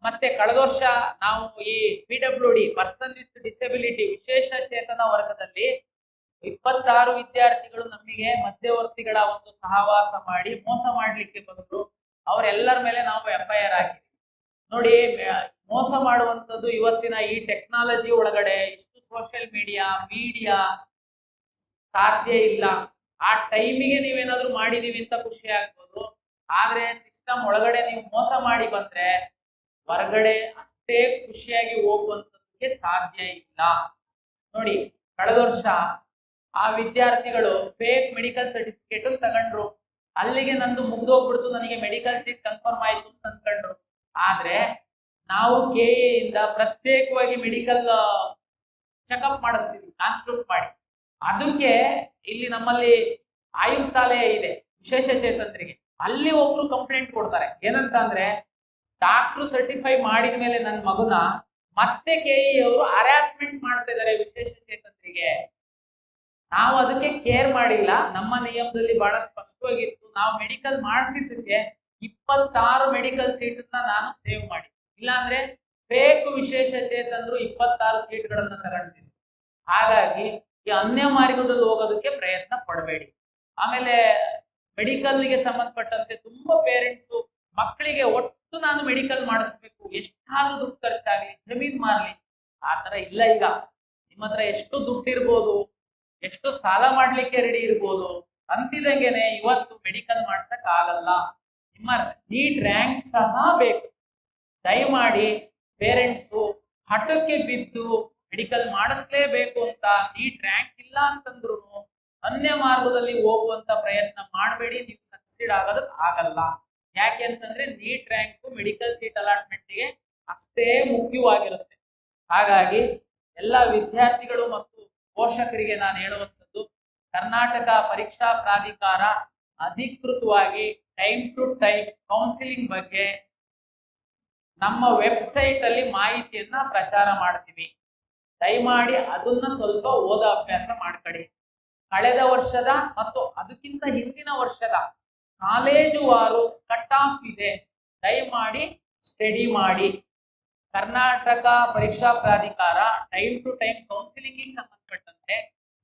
ಮತ್ತೆ ಕಳೆದ ವರ್ಷ ನಾವು ಈ PWD ಪರ್ಸನ್ ವಿತ್ ಡಿಸೆಬಿಲಿಟಿ ವಿಶೇಷ ಚೇತನ ವರ್ಗದಲ್ಲಿ 26 ವಿದ್ಯಾರ್ಥಿಗಳು ನಮಗೆ ಮಧ್ಯವರ್ತಿಗಳ ಒಂದು ಸಹವಾಸ ಮಾಡಿ ಮೋಸ ಮಾಡ್ಲಿಕ್ಕೆ ಬಂದ್ರು. ಅವರೆಲ್ಲರ ಮೇಲೆ ನಾವು FIR ಹಾಕಿದ್ವಿ. ನೋಡಿ, ಮೋಸ ಮಾಡುವಂತದ್ದು ಇವತ್ತಿನ ಈ ಟೆಕ್ನಾಲಜಿ ಒಳಗಡೆ ಇಷ್ಟು ಸೋಷಿಯಲ್ ಮೀಡಿಯಾ ಸಾಧ್ಯ ಇಲ್ಲ. ಆ ಟೈಮಿಗೆ ನೀವೇನಾದ್ರೂ ಮಾಡಿದೀವಿ ಅಂತ ಖುಷಿ ಆಗ್ಬೋದು, ಆದ್ರೆ ಸಿಸ್ಟಮ್ ಒಳಗಡೆ ನೀವು ಮೋಸ ಮಾಡಿ ಬಂದ್ರೆ ಹೊರಗಡೆ ಅಷ್ಟೇ ಖುಷಿಯಾಗಿ ಹೋಗುವಂತದಕ್ಕೆ ಸಾಧ್ಯ ಇಲ್ಲ. ನೋಡಿ, ಕಳೆದ ವರ್ಷ ಆ ವಿದ್ಯಾರ್ಥಿಗಳು ಫೇಕ್ ಮೆಡಿಕಲ್ ಸರ್ಟಿಫಿಕೇಟ್ ತಗೊಂಡ್ರು. ಅಲ್ಲಿಗೆ ನಂದು ಮುಗ್ದೋಗ್ಬಿಡ್ತು, ನನಗೆ ಮೆಡಿಕಲ್ ಸೀಟ್ ಕನ್ಫರ್ಮ್ ಆಯ್ತು ಅಂತ ಅಂದ್ಕೊಂಡ್ರು. ಆದ್ರೆ ನಾವು KA ಇಂದ ಪ್ರತ್ಯೇಕವಾಗಿ ಮೆಡಿಕಲ್ ಚೆಕಪ್ ಮಾಡಿಸ್ತೀವಿ, ಕಾನ್ಸ್ಟಿಟ್ಯೂಟ್ ಮಾಡಿ. ಅದಕ್ಕೆ ಇಲ್ಲಿ ನಮ್ಮಲ್ಲಿ ಆಯುಕ್ತಾಲಯ ಇದೆ ವಿಶೇಷ ಚೇತನರಿಗೆ. ಅಲ್ಲಿ ಒಬ್ರು ಕಂಪ್ಲೇಂಟ್ ಕೊಡ್ತಾರೆ, ಏನಂತ ಅಂದ್ರೆ ಡಾಕ್ಟರ್ ಸರ್ಟಿಫೈ ಮಾಡಿದ ಮೇಲೆ ನನ್ನ ಮಗುನ ಮತ್ತೆ KE ಅವರು ಹರಾಸ್ಮೆಂಟ್ ಮಾಡ್ತಾ ಇದಾರೆ ವಿಶೇಷ ಚೇತನರಿಗೆ. ನಾವು ಅದಕ್ಕೆ ಕೇರ್ ಮಾಡಿಲ್ಲ. ನಮ್ಮ ನಿಯಮದಲ್ಲಿ ಬಹಳ ಸ್ಪಷ್ಟವಾಗಿತ್ತು. ನಾವು ಮೆಡಿಕಲ್ ಮಾಡಿಸಿದ್ದಕ್ಕೆ 26 ಮೆಡಿಕಲ್ ಸೀಟ್ ನಾನು ಸೇವ್ ಮಾಡಿ, ಇಲ್ಲಾಂದ್ರೆ ಫೇಕ್ ವಿಶೇಷ ಚೇತನರು 26 ಸೀಟ್ಗಳನ್ನ ತಗೊಂಡಿದ್ದೀನಿ. ಹಾಗಾಗಿ ಈ ಅನ್ಯ ಮಾರ್ಗದಲ್ಲಿ ಹೋಗೋದಕ್ಕೆ ಪ್ರಯತ್ನ ಪಡಬೇಡಿ. ಆಮೇಲೆ ಮೆಡಿಕಲ್ಗೆ ಸಂಬಂಧಪಟ್ಟಂತೆ ತುಂಬಾ ಪೇರೆಂಟ್ಸ್ ಮಕ್ಕಳಿಗೆ ಒಟ್ಟು ನಾನು ಮೆಡಿಕಲ್ ಮಾಡಿಸ್ಬೇಕು, ಎಷ್ಟಾದ್ರೂ ದುಡ್ಡು ಖರ್ಚಾಗ್ಲಿ, ಜಮೀನ್ ಮಾರ್ಲಿ, ಆತರ ಇಲ್ಲ. ಈಗ ನಿಮ್ಮ ಹತ್ರ ಎಷ್ಟು ದುಡ್ಡು ಇರ್ಬೋದು, ಎಷ್ಟು ಸಾಲ ಮಾಡ್ಲಿಕ್ಕೆ ರೆಡಿ ಇರ್ಬೋದು, ಅಂತಿದಂಗೆನೆ ಇವತ್ತು ಮೆಡಿಕಲ್ ಮಾಡ್ಸಕ್ ಆಗಲ್ಲ. ನಿಮ್ಮ ನೀಟ್ ರ್ಯಾಂಕ್ ಸಹ ಬೇಕು. ದಯಮಾಡಿ ಪೇರೆಂಟ್ಸು ಹಠಕ್ಕೆ ಬಿದ್ದು ಮೆಡಿಕಲ್ ಮಾಡಿಸ್ಲೇಬೇಕು ಅಂತ ನೀಟ್ ರ್ಯಾಂಕ್ ಇಲ್ಲ ಅಂತಂದ್ರು ಅನ್ಯ ಮಾರ್ಗದಲ್ಲಿ ಹೋಗುವಂತ ಪ್ರಯತ್ನ ಮಾಡಬೇಡಿ. ನೀವು ಸಕ್ಸೀಡ್ ಆಗೋದಕ್ಕೆ ಆಗಲ್ಲ. ಯಾಕೆ ಅಂತಂದ್ರೆ ನೀಟ್ ರ್ಯಾಂಕ್ ಮೆಡಿಕಲ್ ಸೀಟ್ ಅಲಾಟ್ಮೆಂಟ್ಗೆ ಅಷ್ಟೇ ಮುಖ್ಯವಾಗಿರುತ್ತೆ. ಹಾಗಾಗಿ ಎಲ್ಲ ವಿದ್ಯಾರ್ಥಿಗಳು ಮತ್ತು ಪೋಷಕರಿಗೆ ನಾನು ಹೇಳುವಂಥದ್ದು, ಕರ್ನಾಟಕ ಪರೀಕ್ಷಾ ಪ್ರಾಧಿಕಾರ ಅಧಿಕೃತವಾಗಿ ಟೈಮ್ ಟು ಟೈಮ್ ಕೌನ್ಸಿಲಿಂಗ್ ಬಗ್ಗೆ ನಮ್ಮ ವೆಬ್ಸೈಟ್ ಅಲ್ಲಿ ಮಾಹಿತಿಯನ್ನ ಪ್ರಚಾರ ಮಾಡ್ತೀವಿ. ದಯಮಾಡಿ ಅದನ್ನ ಸ್ವಲ್ಪ ಓದ ಅಭ್ಯಾಸ ಮಾಡ್ಕೊಳ್ಳಿ. ಕಳೆದ ವರ್ಷದ ಮತ್ತು ಅದಕ್ಕಿಂತ ಹಿಂದಿನ ವರ್ಷದ ಕಾಲೇಜು ವಾರು ಕಟ್ ಆಫ್ ಇದೆ, ದಯಮಾಡಿ ಸ್ಟಡಿ ಮಾಡಿ. ಕರ್ನಾಟಕ ಪರೀಕ್ಷಾ ಪ್ರಾಧಿಕಾರ ಟೈಮ್ ಟು ಟೈಮ್ ಕೌನ್ಸಿಲಿಂಗ್ ಸಂಬಂಧಪಟ್ಟಂತೆ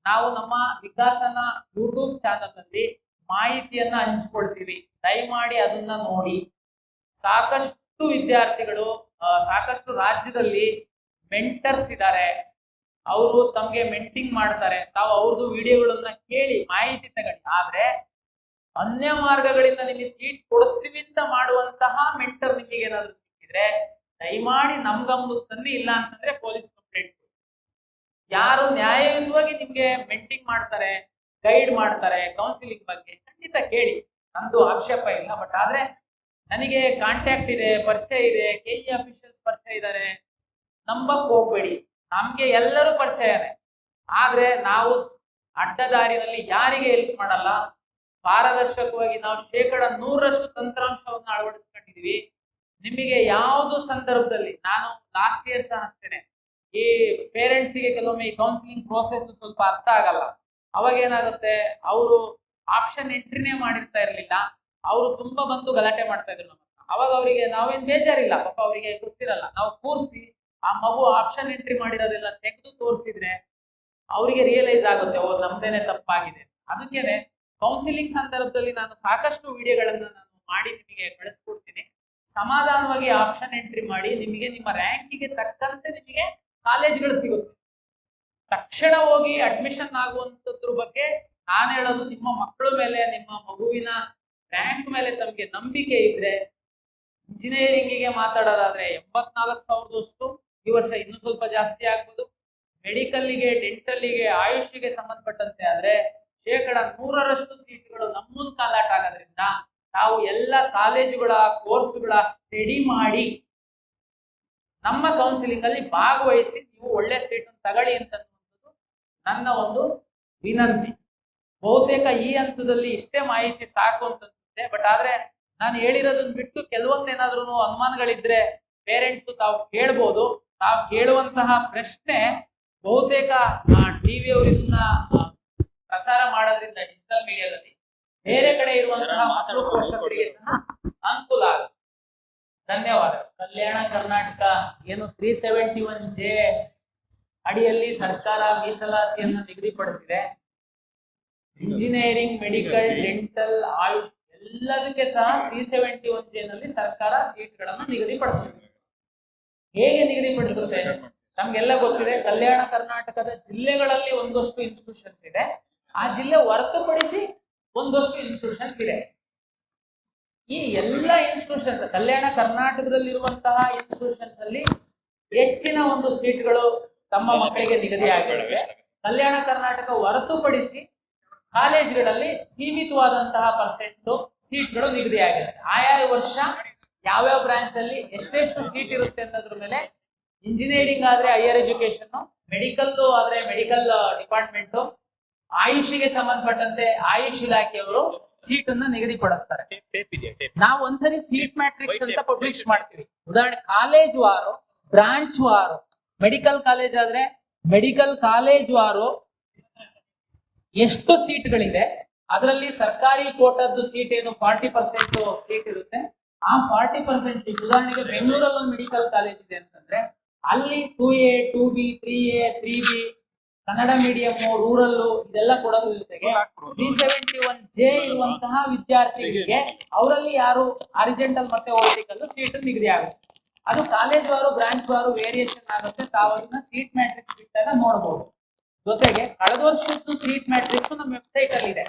ನಾವು ನಮ್ಮ ವಿಕಾಸನ ಯೂಟ್ಯೂಬ್ ಚಾನಲ್ ಅಲ್ಲಿ ಮಾಹಿತಿಯನ್ನ ಹಂಚಿಕೊಳ್ತೀವಿ. ದಯಮಾಡಿ ಅದನ್ನ ನೋಡಿ. ಸಾಕಷ್ಟು ವಿದ್ಯಾರ್ಥಿಗಳು ಸಾಕಷ್ಟು ರಾಜ್ಯದಲ್ಲಿ ಮೆಂಟರ್ಸ್ ಇದ್ದಾರೆ, ಅವರು ತಮ್ಗೆ ಮೆಂಟಿಂಗ್ ಮಾಡ್ತಾರೆ. ತಾವು ಅವ್ರದ್ದು ವಿಡಿಯೋಗಳನ್ನ ಕೇಳಿ ಮಾಹಿತಿ ತಗೊಳ್ಳಿ. ಆದ್ರೆ ಅನ್ಯ ಮಾರ್ಗಗಳಿಂದ ನಿಮಗೆ ಸೀಟ್ ಕೊಡಿಸ್ತೀವಿ ಅಂತ ಮಾಡುವಂತಹ ಮೆಂಟರ್ ನಿಮಗೆ ಏನಾದ್ರು ಸಿಕ್ಕಿದ್ರೆ ದಯಮಾಡಿ ನಮ್ ಗಮನಕ್ಕೆ ತನ್ನಿ. ಇಲ್ಲ ಅಂತಂದ್ರೆ ಪೊಲೀಸ್ ಕಂಪ್ಲೇಂಟ್. ಯಾರು ನ್ಯಾಯಯುತವಾಗಿ ನಿಮ್ಗೆ ಮೆಂಟಿಂಗ್ ಮಾಡ್ತಾರೆ, ಗೈಡ್ ಮಾಡ್ತಾರೆ ಕೌನ್ಸಿಲಿಂಗ್ ಬಗ್ಗೆ, ಖಂಡಿತ ಕೇಳಿ, ನಮ್ದು ಆಕ್ಷೇಪ ಇಲ್ಲ. ಬಟ್ ಆದ್ರೆ ನನಗೆ ಕಾಂಟ್ಯಾಕ್ಟ್ ಇದೆ, ಪರಿಚಯ ಇದೆ, KE ಅಫಿಷಿಯಲ್ಸ್ ಪರಿಚಯ ಇದ್ದಾರೆ, ನಂಬಕ್ ಹೋಗ್ಬೇಡಿ. ನಮ್ಗೆ ಎಲ್ಲರೂ ಪರಿಚಯನೇ. ಆದ್ರೆ ನಾವು ಅಡ್ಡದಾರಿನಲ್ಲಿ ಯಾರಿಗೆ ಹೆಲ್ಪ್ ಮಾಡಲ್ಲ. ಪಾರದರ್ಶಕವಾಗಿ ನಾವು 100% ತಂತ್ರಾಂಶವನ್ನು ಅಳವಡಿಸ್ಕೊಂಡಿದೀವಿ. ನಿಮಗೆ ಯಾವುದು ಸಂದರ್ಭದಲ್ಲಿ, ನಾನು ಲಾಸ್ಟ್ ಇಯರ್ ಸಹ ಅಷ್ಟೇನೆ, ಈ ಪೇರೆಂಟ್ಸ್ಗೆ ಕೆಲವೊಮ್ಮೆ ಈ ಕೌನ್ಸಿಲಿಂಗ್ ಪ್ರೋಸೆಸ್ ಸ್ವಲ್ಪ ಅರ್ಥ ಆಗಲ್ಲ. ಅವಾಗ ಏನಾಗುತ್ತೆ, ಅವರು ಆಪ್ಷನ್ ಎಂಟ್ರಿನೇ ಮಾಡಿರ್ತಾ ಇರ್ಲಿಲ್ಲ, ಅವರು ತುಂಬಾ ಬಂದು ಗಲಾಟೆ ಮಾಡ್ತಾ ಇದ್ರು ನಮ್ಮ. ಅವಾಗ ಅವರಿಗೆ ನಾವೇನ್ ಬೇಜಾರಿಲ್ಲ, ಪಾಪ ಅವರಿಗೆ ಗೊತ್ತಿರಲ್ಲ. ನಾವು ಕೂರಿಸಿ ಆ ಮಗು ಆಪ್ಷನ್ ಎಂಟ್ರಿ ಮಾಡಿರೋದೆಲ್ಲ ತೆಗೆದು ತೋರಿಸಿದ್ರೆ ಅವರಿಗೆ ರಿಯಲೈಸ್ ಆಗುತ್ತೆ, ಓ ನಮ್ದೇನೆ ತಪ್ಪಾಗಿದೆ. ಅದಕ್ಕೇನೆ ಕೌನ್ಸಿಲಿಂಗ್ ಸಂದರ್ಭದಲ್ಲಿ ನಾನು ಸಾಕಷ್ಟು ವಿಡಿಯೋಗಳನ್ನ ನಾನು ಮಾಡಿ ನಿಮಗೆ ಕಳಿಸ್ಕೊಡ್ತೀನಿ. ಸಮಾಧಾನವಾಗಿ ಆಪ್ಷನ್ ಎಂಟ್ರಿ ಮಾಡಿ, ನಿಮಗೆ ನಿಮ್ಮ ರ್ಯಾಂಕಿಗೆ ತಕ್ಕಂತೆ ನಿಮಗೆ ಕಾಲೇಜ್ಗಳು ಸಿಗುತ್ತೆ. ತಕ್ಷಣ ಹೋಗಿ ಅಡ್ಮಿಷನ್ ಆಗುವಂತದ್ರ ಬಗ್ಗೆ ನಾನು ಹೇಳೋದು, ನಿಮ್ಮ ಮಕ್ಕಳ ಮೇಲೆ, ನಿಮ್ಮ ಮಗುವಿನ ರ್ಯಾಂಕ್ ಮೇಲೆ ತಮಗೆ ನಂಬಿಕೆ ಇದ್ರೆ, ಇಂಜಿನಿಯರಿಂಗಿಗೆ ಮಾತಾಡೋದಾದ್ರೆ 84,000 ಈ ವರ್ಷ ಇನ್ನೂ ಸ್ವಲ್ಪ ಜಾಸ್ತಿ ಆಗ್ಬೋದು. ಮೆಡಿಕಲ್ಗೆ, ಡೆಂಟಲ್ಗೆ, ಆಯುಷ್ಗೆ ಸಂಬಂಧಪಟ್ಟಂತೆ ಆದ್ರೆ 100% ಸೀಟ್ಗಳು ನಮ್ಮದು ಕಾಲಾಟ ಆಗೋದ್ರಿಂದ ನಾವು ಎಲ್ಲ ಕಾಲೇಜುಗಳ ಕೋರ್ಸ್ಗಳ ಸ್ಟಡಿ ಮಾಡಿ ನಮ್ಮ ಕೌನ್ಸಿಲಿಂಗ್ ಅಲ್ಲಿ ಭಾಗವಹಿಸಿ ನೀವು ಒಳ್ಳೆ ಸೀಟ್ ತಗೊಳ್ಳಿ ಅಂತ ನನ್ನ ಒಂದು ವಿನಂತಿ. ಬಹುತೇಕ ಈ ಹಂತದಲ್ಲಿ ಇಷ್ಟೇ ಮಾಹಿತಿ ಸಾಕು ಅಂತ ಅನ್ಸುತ್ತೆ. ಬಟ್ ಆದ್ರೆ ನಾನು ಹೇಳಿರೋದನ್ನ ಬಿಟ್ಟು ಕೆಲವೊಂದೇನಾದ್ರೂ ಅನುಮಾನಗಳಿದ್ರೆ ಪೇರೆಂಟ್ಸ್ ತಾವು ಕೇಳ್ಬೋದು. ತಾವು ಕೇಳುವಂತಹ ಪ್ರಶ್ನೆ ಬಹುತೇಕ ಟಿವಿ ಅವರು ಇದನ್ನ ಪ್ರಸಾರ ಮಾಡೋದ್ರಿಂದ ಡಿಜಿಟಲ್ ಮೀಡಿಯಾದಲ್ಲಿ ಬೇರೆ ಕಡೆ ಇರುವಂತಹ ಮಕ್ಕಳು ಪೋಷಕರಿಗೆ ಸಹ ಅನುಕೂಲ ಆಗುತ್ತೆ. ಧನ್ಯವಾದ. ಕಲ್ಯಾಣ ಕರ್ನಾಟಕ ಏನು 371J ಅಡಿಯಲ್ಲಿ ಸರ್ಕಾರ ಮೀಸಲಾತಿಯನ್ನು ನಿಗದಿಪಡಿಸಿದೆ. ಇಂಜಿನಿಯರಿಂಗ್, ಮೆಡಿಕಲ್, ಡೆಂಟಲ್, ಆಯುಷ್ ಎಲ್ಲದಕ್ಕೆ ಸಹ 371J ನಲ್ಲಿ ಸರ್ಕಾರ ಸೀಟ್ಗಳನ್ನು ನಿಗದಿಪಡಿಸುತ್ತೆ. ಹೇಗೆ ನಿಗದಿಪಡಿಸುತ್ತೆ? ನಮ್ಗೆಲ್ಲ ಗೊತ್ತಿದೆ, ಕಲ್ಯಾಣ ಕರ್ನಾಟಕದ ಜಿಲ್ಲೆಗಳಲ್ಲಿ ಒಂದಷ್ಟು ಇನ್ಸ್ಟಿಟ್ಯೂಷನ್ಸ್ ಇದೆ. ಆ ಜಿಲ್ಲೆ ಹೊರತುಪಡಿಸಿ ಒಂದಷ್ಟು ಇನ್ಸ್ಟಿಟ್ಯೂಷನ್ಸ್ ಇದೆ. ಈ ಎಲ್ಲ ಇನ್ಸ್ಟಿಟ್ಯೂಷನ್ಸ್ ಕಲ್ಯಾಣ ಕರ್ನಾಟಕದಲ್ಲಿರುವಂತಹ ಇನ್ಸ್ಟಿಟ್ಯೂಷನ್ಸ್ ಅಲ್ಲಿ ಹೆಚ್ಚಿನ ಒಂದು ಸೀಟ್ಗಳು ತಮ್ಮ ಮಕ್ಕಳಿಗೆ ನಿಗದಿ ಆಗಿವೆ. ಕಲ್ಯಾಣ ಕರ್ನಾಟಕ ಹೊರತುಪಡಿಸಿ ಕಾಲೇಜುಗಳಲ್ಲಿ ಸೀಮಿತವಾದಂತಹ ಪರ್ಸೆಂಟ್ ಸೀಟ್ಗಳು ನಿಗದಿಯಾಗಿದೆ. ಆಯಾ ವರ್ಷ ಯಾವ್ಯಾವ ಬ್ರಾಂಚ್ ಅಲ್ಲಿ ಎಷ್ಟೆಷ್ಟು ಸೀಟ್ ಇರುತ್ತೆ ಅನ್ನೋದ್ರ ಮೇಲೆ ಇಂಜಿನಿಯರಿಂಗ್ ಆದ್ರೆ ಹೈಯರ್ ಎಜುಕೇಶನ್, ಮೆಡಿಕಲ್ ಆದ್ರೆ ಮೆಡಿಕಲ್ ಡಿಪಾರ್ಟ್ಮೆಂಟ್, ಆಯುಷಿಗೆ ಸಂಬಂಧಪಟ್ಟಂತೆ ಆಯುಷ್ ಇಲಾಖೆಯವರು ಸೀಟನ್ನ ನಿಗದಿಪಡಿಸ್ತಾರೆ. ನಾವು ಒಂದ್ಸರಿ ಸೀಟ್ ಮ್ಯಾಟ್ರಿಕ್ಸ್ ಅಂತ ಪಬ್ಲಿಷ್ ಮಾಡ್ತೀವಿ. ಉದಾಹರಣೆ ಕಾಲೇಜ್ ವಾರು, ಬ್ರಾಂಚ್ ವಾರು, ಮೆಡಿಕಲ್ ಕಾಲೇಜ್ ಆದ್ರೆ ಮೆಡಿಕಲ್ ಕಾಲೇಜ್ ವಾರು ಎಷ್ಟು ಸೀಟ್ಗಳಿದೆ, ಅದರಲ್ಲಿ ಸರ್ಕಾರಿ ಕೋಟಾದ್ದು ಸೀಟ್ ಏನು 40% ಸೀಟ್ ಇರುತ್ತೆ. ಆ 40% ಸೀಟ್, ಉದಾಹರಣೆಗೆ ಬೆಂಗಳೂರಲ್ಲಿ ಒಂದು ಮೆಡಿಕಲ್ ಕಾಲೇಜ್ ಇದೆ ಅಂತಂದ್ರೆ ಅಲ್ಲಿ 2A, 2B, 3A, 3B, Kannada medium, rural ಇದೆಲ್ಲ ಕೊಡೋದ್ರ ಜೊತೆಗೆ 371J ಇರುವಂತಹ ವಿದ್ಯಾರ್ಥಿಗಳಿಗೆ ಅವರಲ್ಲಿ ಯಾರು ಹಾರಿಜಾಂಟಲ್ ಮತ್ತೆ ವರ್ಟಿಕಲ್ ಸೀಟ್ ನಿಗದಿ ಆಗುತ್ತೆ. ಅದು ಕಾಲೇಜ್ ವಾರು, ಬ್ರಾಂಚ್ ವಾರು ವೇರಿಯೇಷನ್ ಆಗುತ್ತೆ. ತಾವು ಅದನ್ನ ಸೀಟ್ ಮ್ಯಾಟ್ರಿಕ್ಸ್ ಬಿಟ್ಟಾಗ ನೋಡಬಹುದು. ಜೊತೆಗೆ ಕಳೆದ ವರ್ಷದ್ದು ಸೀಟ್ ಮ್ಯಾಟ್ರಿಕ್ಸ್ ನಮ್ಮ ವೆಬ್ಸೈಟ್ ಅಲ್ಲಿ ಇದೆ.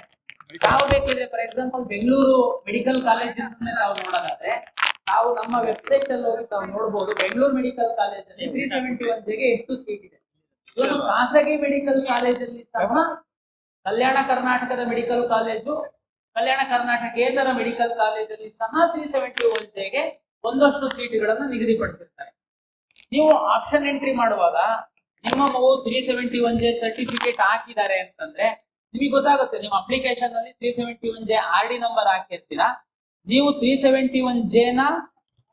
ತಾವು ಬೇಕಿದ್ರೆ for example Bengaluru medical college ತಾವು ನೋಡೋದಾದ್ರೆ ತಾವು ನಮ್ಮ ವೆಬ್ಸೈಟ್ ಅಲ್ಲಿ ಹೋಗಿ ತಾವು ನೋಡಬಹುದು. ಬೆಂಗಳೂರು ಮೆಡಿಕಲ್ ಕಾಲೇಜ್ ಅಲ್ಲಿ 371Jಗೆ ಎಷ್ಟು ಸೀಟ್ ಇದೆ. ಇವತ್ತು ಖಾಸಗಿ ಮೆಡಿಕಲ್ ಕಾಲೇಜಲ್ಲಿ ಸಹ ಕಲ್ಯಾಣ ಕರ್ನಾಟಕದ ಮೆಡಿಕಲ್ ಕಾಲೇಜು, ಕಲ್ಯಾಣ ಕರ್ನಾಟಕೇತರ ಮೆಡಿಕಲ್ ಕಾಲೇಜಲ್ಲಿ ಸಹ 371Jಗೆ ಒಂದಷ್ಟು ಸೀಟುಗಳನ್ನು ನಿಗದಿಪಡಿಸಿರ್ತಾರೆ. ನೀವು ಆಪ್ಷನ್ ಎಂಟ್ರಿ ಮಾಡುವಾಗ ನಿಮ್ಮ ಮಗು 371J ಸರ್ಟಿಫಿಕೇಟ್ ಹಾಕಿದ್ದಾರೆ ಅಂತಂದ್ರೆ ನಿಮಗೆ ಗೊತ್ತಾಗುತ್ತೆ. ನಿಮ್ಮ ಅಪ್ಲಿಕೇಶನ್ ಅಲ್ಲಿ 371J RD ನಂಬರ್ ಹಾಕಿರ್ತೀರಾ, ನೀವು 371J ನ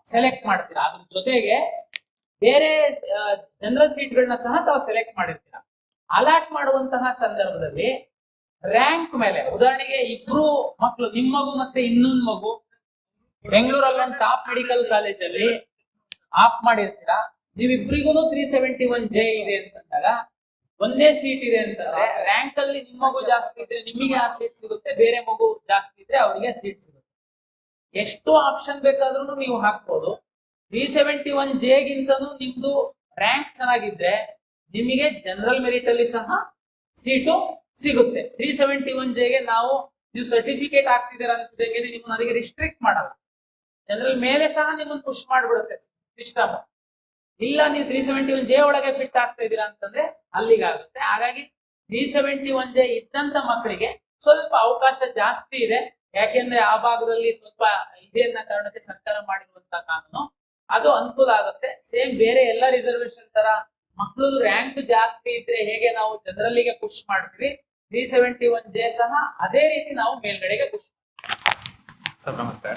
ಸೆಲೆಕ್ಟ್ ಮಾಡ್ತೀರಾ. ಅದ್ರ ಜೊತೆಗೆ ಬೇರೆ ಜನರಲ್ ಸೀಟ್ಗಳನ್ನ ಸಹ ತಾವು ಸೆಲೆಕ್ಟ್ ಮಾಡಿರ್ತೀರಾ. ಅಲಾಟ್ ಮಾಡುವಂತಹ ಸಂದರ್ಭದಲ್ಲಿ ರ್ಯಾಂಕ್ ಮೇಲೆ, ಉದಾಹರಣೆಗೆ ಇಬ್ರು ಮಕ್ಕಳು, ನಿಮ್ಮ ಮಗು ಮತ್ತೆ ಇನ್ನೊಂದು ಮಗು ಬೆಂಗಳೂರಲ್ಲಿ ಒಂದು ಟಾಪ್ ಮೆಡಿಕಲ್ ಕಾಲೇಜಲ್ಲಿ ಆಪ್ ಮಾಡಿರ್ತೀರಾ. ನೀವಿಬ್ರಿಗೂ 371J ಇದೆ ಅಂತಂದಾಗ ಒಂದೇ ಸೀಟ್ ಇದೆ ಅಂತಂದ್ರೆ ರ್ಯಾಂಕ್ ಅಲ್ಲಿ ನಿಮ್ಮ ಮಗು ಜಾಸ್ತಿ ಇದ್ರೆ ನಿಮಗೆ ಆ ಸೀಟ್ ಸಿಗುತ್ತೆ, ಬೇರೆ ಮಗು ಜಾಸ್ತಿ ಇದ್ರೆ ಅವರಿಗೆ ಸೀಟ್ ಸಿಗುತ್ತೆ. ಎಷ್ಟು ಆಪ್ಷನ್ ಬೇಕಾದ್ರೂ ನೀವು ಹಾಕ್ಬೋದು. 371J ಗಿಂತನೂ ನಿಮ್ದು ರ್ಯಾಂಕ್ ಚೆನ್ನಾಗಿದ್ರೆ ನಿಮಗೆ ಜನರಲ್ ಮೆರಿಟ್ ಅಲ್ಲಿ ಸಹ ಸೀಟು ಸಿಗುತ್ತೆ. 371Jಗೆ ನೀವು ಸರ್ಟಿಫಿಕೇಟ್ ಹಾಕ್ತಿದ್ದೀರಾ ಅಂತ ನಿಮ್ಮನ್ನ ಅದಕ್ಕೆ ರಿಸ್ಟ್ರಿಕ್ಟ್ ಮಾಡಲ್ಲ. ಜನರಲ್ ಮೇಲೆ ಸಹ ನಿಮ್ಮನ್ನು ಪುಷ್ ಮಾಡ್ಬಿಡುತ್ತೆ ಸಿಸ್ಟಮ್. ಇಲ್ಲ ನೀವು 371J ಒಳಗೆ ಫಿಟ್ ಆಗ್ತಾ ಇದ್ದೀರಾ ಅಂತಂದ್ರೆ ಅಲ್ಲಿಗಾಗುತ್ತೆ. ಹಾಗಾಗಿ 371J ಇದ್ದಂತ ಮಕ್ಕಳಿಗೆ ಸ್ವಲ್ಪ ಅವಕಾಶ ಜಾಸ್ತಿ ಇದೆ. ಯಾಕೆಂದ್ರೆ ಆ ಭಾಗದಲ್ಲಿ ಸ್ವಲ್ಪ ಇದೆ ಅನ್ನೋ ಕಾರಣಕ್ಕೆ ಸರ್ಕಾರ ಮಾಡಿರುವಂತಹ ಕಾನೂನು ಅದು ಅನುಕೂಲ ಆಗುತ್ತೆ. ಸೇಮ್ ಬೇರೆ ಎಲ್ಲ ರಿಸರ್ವೇಶನ್ ತರ ಮಕ್ಕಳು ರ್ಯಾಂಕ್ ಜಾಸ್ತಿ ಇದ್ರೆ ಹೇಗೆ ನಾವು ಜನರಲ್ಲಿಗೆ ಪುಷ್ ಮಾಡ್ತೀವಿ, 371J ಸಹ ಅದೇ ರೀತಿ ನಾವು ಮೇಲ್ಗಡೆಗೆ ಪುಷ್ ಮಾಡ್ತೀವಿ. ಸರ್ ನಮಸ್ತೆ,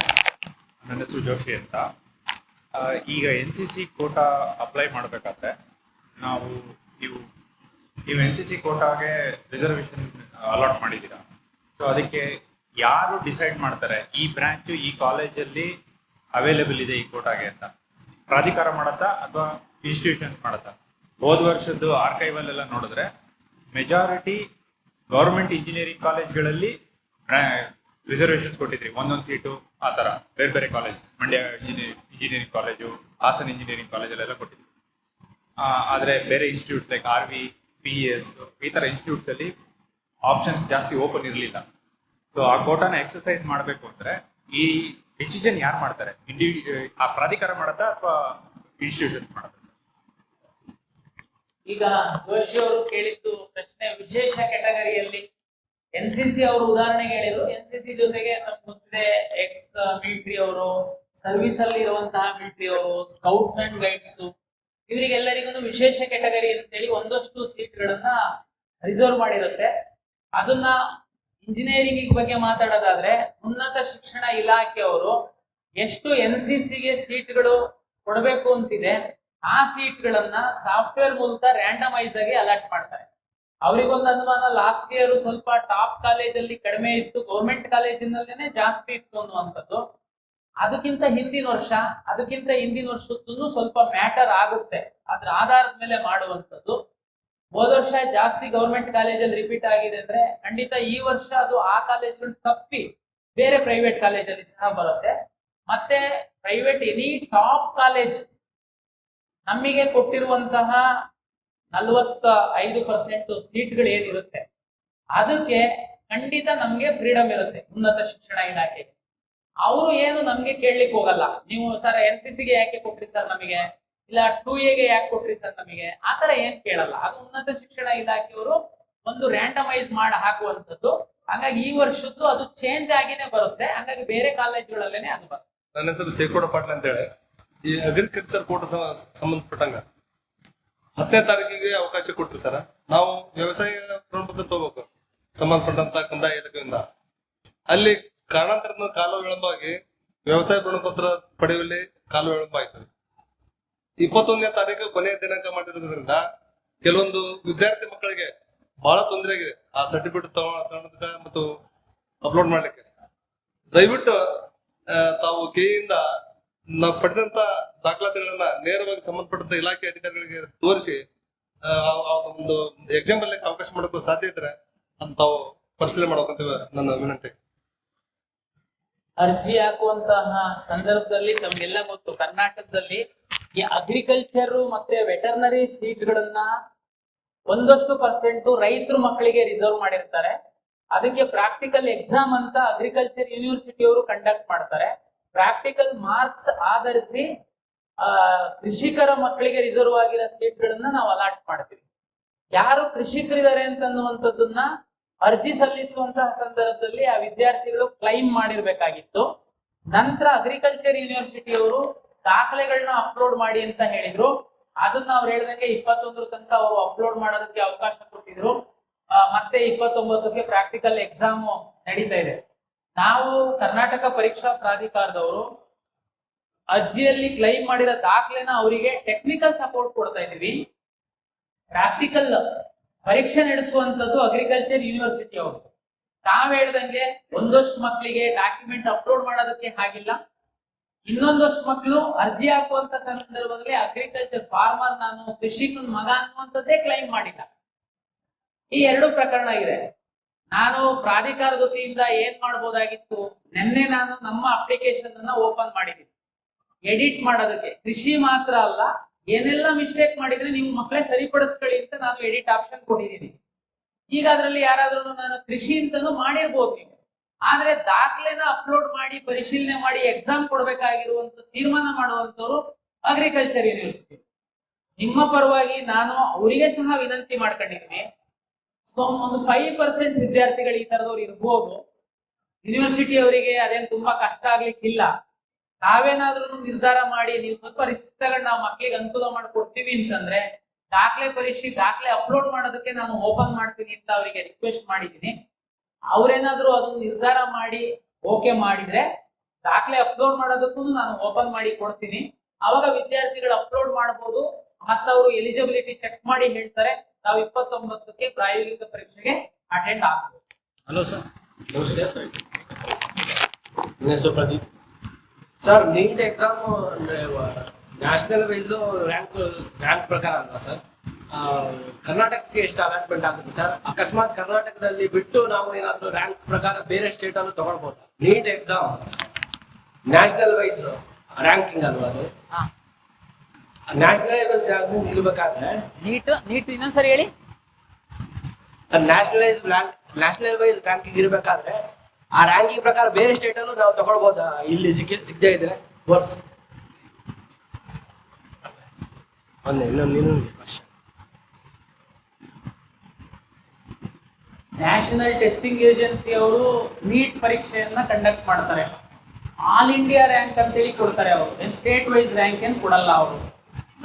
ನನ್ನ ಹೆಸರು ಜೋಶಿ ಅಂತ. ಈಗ NCC ಕೋಟಾ ಅಪ್ಲೈ ಮಾಡಬೇಕಾದ್ರೆ ನೀವು NCC ಕೋಟಾಗೆ ರಿಸರ್ವೇಶನ್ ಅಲಾಟ್ ಮಾಡಿದ್ದೀರಾ. ಸೊ ಅದಕ್ಕೆ ಯಾರು ಡಿಸೈಡ್ ಮಾಡ್ತಾರೆ ಈ ಬ್ರಾಂಚು ಈ ಕಾಲೇಜಲ್ಲಿ ಅವೈಲೇಬಲ್ ಇದೆ ಈ ಕೋಟಾಗೆ ಅಂತ? ಪ್ರಾಧಿಕಾರ ಮಾಡತ್ತಾ ಅಥವಾ ಇನ್ಸ್ಟಿಟ್ಯೂಷನ್ಸ್ ಮಾಡತ್ತಾ? ಹೋದ ವರ್ಷದ್ದು ಆರ್ಕೈವಲ್ ಎಲ್ಲ ನೋಡಿದ್ರೆ ಮೆಜಾರಿಟಿ ಗೌರ್ಮೆಂಟ್ ಇಂಜಿನಿಯರಿಂಗ್ ಕಾಲೇಜ್ಗಳಲ್ಲಿ ರಿಸರ್ವೇಶನ್ಸ್ ಕೊಟ್ಟಿದ್ರಿ, ಒಂದೊಂದು ಸೀಟು ಆ ಥರ ಬೇರೆ ಬೇರೆ college, Mandya engineering college, Hassan engineering ಕಾಲೇಜಲ್ಲೆಲ್ಲ ಕೊಟ್ಟಿದ್ವಿ. ಆದರೆ ಬೇರೆ ಇನ್ಸ್ಟಿಟ್ಯೂಟ್ಸ್ ಲೈಕ್ RV, PES ಈ ಥರ ಇನ್ಸ್ಟಿಟ್ಯೂಟ್ಸಲ್ಲಿ ಆಪ್ಷನ್ಸ್ ಜಾಸ್ತಿ ಓಪನ್ ಇರಲಿಲ್ಲ. ಸೊ ಆ ಕೋಟಾನ ಎಕ್ಸರ್ಸೈಸ್ ಮಾಡಬೇಕು ಅಂದರೆ ಈ ಡಿಸಿಷನ್ ಯಾರು ಮಾಡ್ತಾರೆ? ಆ ಪ್ರಾಧಿಕಾರ ಮಾಡತ್ತಾ ಅಥವಾ ಇನ್ಸ್ಟಿಟ್ಯೂಷನ್ಸ್ ಮಾಡತ್ತಾ? ಈಗ ಜೋಶಿ ಅವರು ಕೇಳಿದ್ದು ಪ್ರಶ್ನೆ ವಿಶೇಷ ಕ್ಯಾಟಗರಿಯಲ್ಲಿ NCC ಅವರು ಉದಾಹರಣೆಗೆ ಹೇಳಿದ್ರು. NCC ಜೊತೆಗೆ ನಮ್ಗೆ ಗೊತ್ತಿದೆ ಎಕ್ಸ್ ಮಿಲಿಟರಿ ಅವರು, ಸರ್ವಿಸ್ ಅಲ್ಲಿ ಇರುವಂತಹ ಮಿಲಿಟರಿ ಅವರು, ಸ್ಕೌಟ್ಸ್ ಅಂಡ್ ಗೈಡ್ಸ್, ಇವರಿಗೆಲ್ಲರಿಗೂ ವಿಶೇಷ ಕ್ಯಾಟಗರಿ ಅಂತೇಳಿ ಒಂದಷ್ಟು ಸೀಟ್ಗಳನ್ನ ರಿಸರ್ವ್ ಮಾಡಿರುತ್ತೆ. ಅದನ್ನ ಇಂಜಿನಿಯರಿಂಗ್ ಬಗ್ಗೆ ಮಾತಾಡೋದಾದ್ರೆ ಉನ್ನತ ಶಿಕ್ಷಣ ಇಲಾಖೆಯವರು ಎಷ್ಟು NCCಗೆ ಸೀಟ್ಗಳು ಕೊಡಬೇಕು ಅಂತಿದೆ ಆ ಸೀಟ್ಗಳನ್ನ ಸಾಫ್ಟ್ವೇರ್ ಮೂಲಕ ರ್ಯಾಂಡಮೈಸ್ ಆಗಿ ಅಲಾಟ್ ಮಾಡ್ತಾರೆ. ಅವರಿಗೊಂದು ಅನುಮಾನ, ಲಾಸ್ಟ್ ಇಯರ್ ಸ್ವಲ್ಪ ಟಾಪ್ ಕಾಲೇಜಲ್ಲಿ ಕಡಿಮೆ ಇತ್ತು, ಗೌರ್ಮೆಂಟ್ ಕಾಲೇಜಿನಲ್ಲೇನೆ ಜಾಸ್ತಿ ಇತ್ತು ಅನ್ನುವಂಥದ್ದು. ಅದಕ್ಕಿಂತ ಹಿಂದಿನ ವರ್ಷದ್ದು ಸ್ವಲ್ಪ ಮ್ಯಾಟರ್ ಆಗುತ್ತೆ, ಅದ್ರ ಆಧಾರದ ಮೇಲೆ ಮಾಡುವಂಥದ್ದು. ಹೋದ ವರ್ಷ ಜಾಸ್ತಿ ಗೌರ್ಮೆಂಟ್ ಕಾಲೇಜಲ್ಲಿ ರಿಪೀಟ್ ಆಗಿದೆ ಅಂದ್ರೆ ಖಂಡಿತ ಈ ವರ್ಷ ಅದು ಆ ಕಾಲೇಜ್ಗಳು ತಪ್ಪಿ ಬೇರೆ ಪ್ರೈವೇಟ್ ಕಾಲೇಜಲ್ಲಿ ಸಹ ಬರುತ್ತೆ. ಮತ್ತೆ ಪ್ರೈವೇಟ್ ಎನಿ ಟಾಪ್ ಕಾಲೇಜ್ ನಮಗೆ ಕೊಟ್ಟಿರುವಂತಹ 45% ಸೀಟ್ಗಳು ಏನಿರುತ್ತೆ ಅದಕ್ಕೆ ಖಂಡಿತ ನಮ್ಗೆ ಫ್ರೀಡಮ್ ಇರುತ್ತೆ ಉನ್ನತ ಶಿಕ್ಷಣ ಇಲಾಖೆಗೆ. ಅವರು ಏನು ನಮ್ಗೆ ಕೇಳಲಿಕ್ಕೆ ಹೋಗಲ್ಲ, ನೀವು ಸರ್ NCCಗೆ ಯಾಕೆ ಕೊಟ್ರಿ ಸರ್ ನಮಗೆ, ಇಲ್ಲ 2Aಗೆ ಯಾಕೆ ಕೊಟ್ರಿ ಸರ್ ನಮಗೆ, ಆತರ ಏನ್ ಕೇಳಲ್ಲ. ಅದು ಉನ್ನತ ಶಿಕ್ಷಣ ಇಲಾಖೆಯವರು ಒಂದು ರ್ಯಾಂಡಮೈಸ್ ಮಾಡಿ ಹಾಕುವಂಥದ್ದು. ಹಾಗಾಗಿ ಈ ವರ್ಷದ್ದು ಅದು ಚೇಂಜ್ ಆಗಿನೇ ಬರುತ್ತೆ, ಹಾಗಾಗಿ ಬೇರೆ ಕಾಲೇಜುಗಳಲ್ಲೇನೆ ಅದು ಬರುತ್ತೆ. ನನ್ನ ಹೆಸರು ಶೇಖೋಡ ಪಾಟೀಲ್ ಅಂತ ಹೇಳಿ. ಈ ಅಗ್ರಿಕಲ್ಚರ್ ಕೋಟ ಸಂಬಂಧಪಟ್ಟಂಗ 10ನೇ ತಾರೀಕಿಗೆ ಅವಕಾಶ ಕೊಟ್ರಿ ಸರ್. ನಾವು ವ್ಯವಸಾಯ ಪ್ರಮಾಣಪತ್ರ ತಗೋಬೇಕು ಸಂಬಂಧಪಟ್ಟಂತ ಕಂದಾಯ ಇಲಾಖೆಯಿಂದ. ಅಲ್ಲಿ ಕಾರಣಾಂತರದ ಕಾಲ ವಿಳಂಬವಾಗಿ ವ್ಯವಸಾಯ ಪ್ರಮಾಣಪತ್ರ ಪಡೆಯುವಲ್ಲಿ ಕಾಲ ವಿಳಂಬ ಆಯ್ತದೆ. 21ನೇ ತಾರೀಕು ಕೊನೆಯ ದಿನಾಂಕ ಮಾಡಿರೋದ್ರಿಂದ ಕೆಲವೊಂದು ವಿದ್ಯಾರ್ಥಿ ಮಕ್ಕಳಿಗೆ ಬಹಳ ತೊಂದರೆ ಆಗಿದೆ ಆ ಸರ್ಟಿಫಿಕೇಟ್ ತಗೊಳಕ ಮತ್ತು ಅಪ್ಲೋಡ್ ಮಾಡ್ಲಿಕ್ಕೆ. ದಯವಿಟ್ಟು ತಾವು ಕೆಯಿಂದ ನಾವು ಪಡೆದಂತ ದಾಖಲಾತಿಗಳನ್ನ ನೇರವಾಗಿ ಸಂಬಂಧಪಟ್ಟಂತ ಇಲಾಖೆ ಅಧಿಕಾರಿಗಳಿಗೆ ತೋರಿಸಿ ಒಂದು ಎಕ್ಸಾಮ್ ಅಲ್ಲಿ ಅವಕಾಶ ಮಾಡೋಕ್ಕೂ ಸಾಧ್ಯ ಇದ್ರೆ ಅಂತ ತಾವು ಪರಿಶೀಲನೆ ಮಾಡ್ಬೇಕಂತ ನನ್ನ ವಿನಂತಿ. ಅರ್ಜಿ ಹಾಕುವಂತಹ ಸಂದರ್ಭದಲ್ಲಿ ತಮ್ಗೆಲ್ಲ ಗೊತ್ತು, ಕರ್ನಾಟಕದಲ್ಲಿ ಈ ಅಗ್ರಿಕಲ್ಚರ್ ಮತ್ತೆ ವೆಟರ್ನರಿ ಸೀಟ್ಗಳನ್ನ ಒಂದಷ್ಟು ಪರ್ಸೆಂಟ್ ರೈತರ ಮಕ್ಕಳಿಗೆ ರಿಸರ್ವ್ ಮಾಡಿರ್ತಾರೆ. ಅದಕ್ಕೆ ಪ್ರಾಕ್ಟಿಕಲ್ ಎಕ್ಸಾಮ್ ಅಂತ ಅಗ್ರಿಕಲ್ಚರ್ ಯೂನಿವರ್ಸಿಟಿ ಅವರು ಕಂಡಕ್ಟ್ ಮಾಡ್ತಾರೆ. ಪ್ರಾಕ್ಟಿಕಲ್ ಮಾರ್ಕ್ಸ್ ಆಧರಿಸಿ ಕೃಷಿಕರ ಮಕ್ಕಳಿಗೆ ರಿಸರ್ವ್ ಆಗಿರೋ ಸೀಟ್ಗಳನ್ನ ನಾವು ಅಲಾಟ್ ಮಾಡ್ತೀವಿ. ಯಾರು ಕೃಷಿಕರಿದ್ದಾರೆ ಅಂತನ್ನುವಂಥದ್ದನ್ನ ಅರ್ಜಿ ಸಲ್ಲಿಸುವಂತಹ ಸಂದರ್ಭದಲ್ಲಿ ಆ ವಿದ್ಯಾರ್ಥಿಗಳು ಕ್ಲೈಮ್ ಮಾಡಿರ್ಬೇಕಾಗಿತ್ತು. ನಂತರ ಅಗ್ರಿಕಲ್ಚರ್ ಯೂನಿವರ್ಸಿಟಿ ಅವರು ದಾಖಲೆಗಳನ್ನ ಅಪ್ಲೋಡ್ ಮಾಡಿ ಅಂತ ಹೇಳಿದ್ರು. ಅದನ್ನ ಅವ್ರು ಹೇಳ್ದಂಗೆ 21 ತನಕ ಅವರು ಅಪ್ಲೋಡ್ ಮಾಡೋದಕ್ಕೆ ಅವಕಾಶ ಕೊಟ್ಟಿದ್ರು. ಮತ್ತೆ 29ಕ್ಕೆ ಪ್ರಾಕ್ಟಿಕಲ್ ಎಕ್ಸಾಮ್ ನಡೀತಾ ಇದೆ. ನಾವು ಕರ್ನಾಟಕ ಪರೀಕ್ಷಾ ಪ್ರಾಧಿಕಾರದವರು ಅರ್ಜಿಯಲ್ಲಿ ಕ್ಲೈಮ್ ಮಾಡಿರೋ ದಾಖಲೆನ ಅವರಿಗೆ ಟೆಕ್ನಿಕಲ್ ಸಪೋರ್ಟ್ ಕೊಡ್ತಾ ಇದೀವಿ. ಪ್ರಾಕ್ಟಿಕಲ್ ಪರೀಕ್ಷೆ ನಡೆಸುವಂತದ್ದು ಅಗ್ರಿಕಲ್ಚರ್ ಯೂನಿವರ್ಸಿಟಿ ಅವರು. ತಾವ್ ಹೇಳ್ದಂಗೆ ಒಂದಷ್ಟು ಮಕ್ಕಳಿಗೆ ಡಾಕ್ಯುಮೆಂಟ್ ಅಪ್ಲೋಡ್ ಮಾಡೋದಕ್ಕೆ ಆಗಿಲ್ಲ, ಇನ್ನೊಂದಷ್ಟು ಮಕ್ಕಳು ಅರ್ಜಿ ಹಾಕುವಂತ ಸಂದರ್ಭದಲ್ಲಿ ಅಗ್ರಿಕಲ್ಚರ್ ಫಾರ್ಮರ್, ನಾನು ಕೃಷಿಕನ ಮಗ ಅನ್ನುವಂಥದ್ದೇ ಕ್ಲೈಮ್ ಮಾಡಿಲ್ಲ. ಈ ಎರಡು ಪ್ರಕರಣ ಇದೆ. ನಾನು ಪ್ರಾಧಿಕಾರದ ವತಿಯಿಂದ ಏನ್ ಮಾಡ್ಬೋದಾಗಿತ್ತು, ನಿನ್ನೆ ನಾನು ನಮ್ಮ ಅಪ್ಲಿಕೇಶನ್ ಅನ್ನ ಓಪನ್ ಮಾಡಿದ್ದೀನಿ ಎಡಿಟ್ ಮಾಡೋದಕ್ಕೆ. ಕೃಷಿ ಮಾತ್ರ ಅಲ್ಲ, ಏನೆಲ್ಲ ಮಿಸ್ಟೇಕ್ ಮಾಡಿದ್ರೆ ನೀವು ಮಕ್ಕಳೇ ಸರಿಪಡಿಸ್ಕೊಳ್ಳಿ ಅಂತ ನಾನು ಎಡಿಟ್ ಆಪ್ಷನ್ ಕೊಟ್ಟಿದ್ದೀನಿ. ಈಗ ಅದರಲ್ಲಿ ಯಾರಾದ್ರೂ ನಾನು ಕೃಷಿ ಅಂತಾನು ಮಾಡಿರ್ಬೋದು ನೀವು, ಆದ್ರೆ ದಾಖಲೆನ ಅಪ್ಲೋಡ್ ಮಾಡಿ ಪರಿಶೀಲನೆ ಮಾಡಿ ಎಕ್ಸಾಮ್ ಕೊಡ್ಬೇಕಾಗಿರುವಂತ ತೀರ್ಮಾನ ಮಾಡುವಂತವ್ರು ಅಗ್ರಿಕಲ್ಚರ್ ಯೂನಿವರ್ಸಿಟಿ. ನಿಮ್ಮ ಪರವಾಗಿ ನಾನು ಅವರಿಗೆ ಸಹ ವಿನಂತಿ ಮಾಡ್ಕೊಂಡಿದ್ದೀನಿ. ಸೊ ಒಂದು 5% ವಿದ್ಯಾರ್ಥಿಗಳು ಈ ತರದವ್ರು ಇರ್ಬೋದು. ಯೂನಿವರ್ಸಿಟಿ ಅವರಿಗೆ ಅದೇನು ತುಂಬಾ ಕಷ್ಟ ಆಗ್ಲಿಕ್ಕಿಲ್ಲ. ನಾವೇನಾದ್ರೂ ನಿರ್ಧಾರ ಮಾಡಿ ನೀವು ಸ್ವಲ್ಪ ರಿಸ್ಕ್ ತಗೊಂಡು ನಾವು ಮಕ್ಳಿಗೆ ಅನುಕೂಲ ಮಾಡ್ಕೊಡ್ತೀವಿ ಅಂತಂದ್ರೆ ದಾಖಲೆ ಅಪ್ಲೋಡ್ ಮಾಡೋದಕ್ಕೆ ನಾನು ಓಪನ್ ಮಾಡ್ತೀನಿ ಅಂತ ಅವರಿಗೆ ರಿಕ್ವೆಸ್ಟ್ ಮಾಡಿದ್ದೀನಿ. ಅವ್ರೇನಾದ್ರೂ ಅದನ್ನ ನಿರ್ಧಾರ ಮಾಡಿ ಓಕೆ ಮಾಡಿದ್ರೆ ದಾಖಲೆ ಅಪ್ಲೋಡ್ ಮಾಡೋದಕ್ಕೂ ನಾನು ಓಪನ್ ಮಾಡಿ ಕೊಡ್ತೀನಿ. ಅವಾಗ ವಿದ್ಯಾರ್ಥಿಗಳು ಅಪ್ಲೋಡ್ ಮಾಡಬಹುದು, ಮತ್ತೆ ಅವರು ಎಲಿಜಿಬಿಲಿಟಿ ಚೆಕ್ ಮಾಡಿ ಹೇಳ್ತಾರೆ, ನಾವು 29ಕ್ಕೆ ಪ್ರಾಯೋಗಿಕ ಪರೀಕ್ಷೆಗೆ ಅಟೆಂಡ್ ಆಗ್ಬೋದು. ಹಲೋ ಸರ್, ನಮಸ್ತೆ. ನನ್ನ ಹೆಸರು ಪ್ರದೀಪ್ ಸರ್. ನೀಟ್ ಎಕ್ಸಾಮ್ ಅಂದ್ರೆ ನ್ಯಾಷನಲ್ ವೈಸ್ ರ್ಯಾಂಕ್ ಪ್ರಕಾರ ಅಲ್ವಾ ಸರ್? ಕರ್ನಾಟಕಕ್ಕೆ ಎಷ್ಟು ಅಲಾಟ್ಮೆಂಟ್ ಆಗುತ್ತೆ ಸರ್? ಅಕಸ್ಮಾತ್ ಕರ್ನಾಟಕದಲ್ಲಿ ಬಿಟ್ಟು ನಾವು ಏನಾದ್ರು ರ್ಯಾಂಕ್ ಪ್ರಕಾರ ಬೇರೆ ಸ್ಟೇಟ್ ಅನ್ನು ತಗೊಳ್ಬಹುದು? NEET exam national wise ranking ಅಲ್ವಾ ಅದು? ನ್ಯಾಷನಲ್ ವೈಸ್ ರ್ಯಾಂಕಿಂಗ್ ಇರ್ಬೇಕಾದ್ರೆ ನೀಟ್ ಇನ್ನೊಂದ್ಸರಿ ಹೇಳಿ. ನ್ಯಾಷನಲ್ ವೈಸ್ ರ್ಯಾಂಕಿಂಗ್ ಇರ್ಬೇಕಾದ್ರೆ ಆ ರ್ಯಾಂಕಿಂಗ್ ಪ್ರಕಾರ ಬೇರೆ ಸ್ಟೇಟ್ ಅಲ್ಲೂ ನಾವು ತಗೊಳ್ಬೋದಾ ಇಲ್ಲಿ ಸಿಗದೇ ಇದ್ರೆ ಕೋರ್ಸ್? ಇನ್ನೊಂದು ಕ್ವಶನ್. ನ್ಯಾಷನಲ್ ಟೆಸ್ಟಿಂಗ್ ಏಜೆನ್ಸಿ ಅವರು ನೀಟ್ ಪರೀಕ್ಷೆಯನ್ನ ಕಂಡಕ್ಟ್ ಮಾಡ್ತಾರೆ. ಆಲ್ ಇಂಡಿಯಾ ರ್ಯಾಂಕ್ ಅಂತೇಳಿ ಕೊಡ್ತಾರೆ ಅವರು, ಏನ್ ಸ್ಟೇಟ್ ವೈಸ್ ರ್ಯಾಂಕ್ ಏನ್ ಕೊಡಲ್ಲ ಅವರು.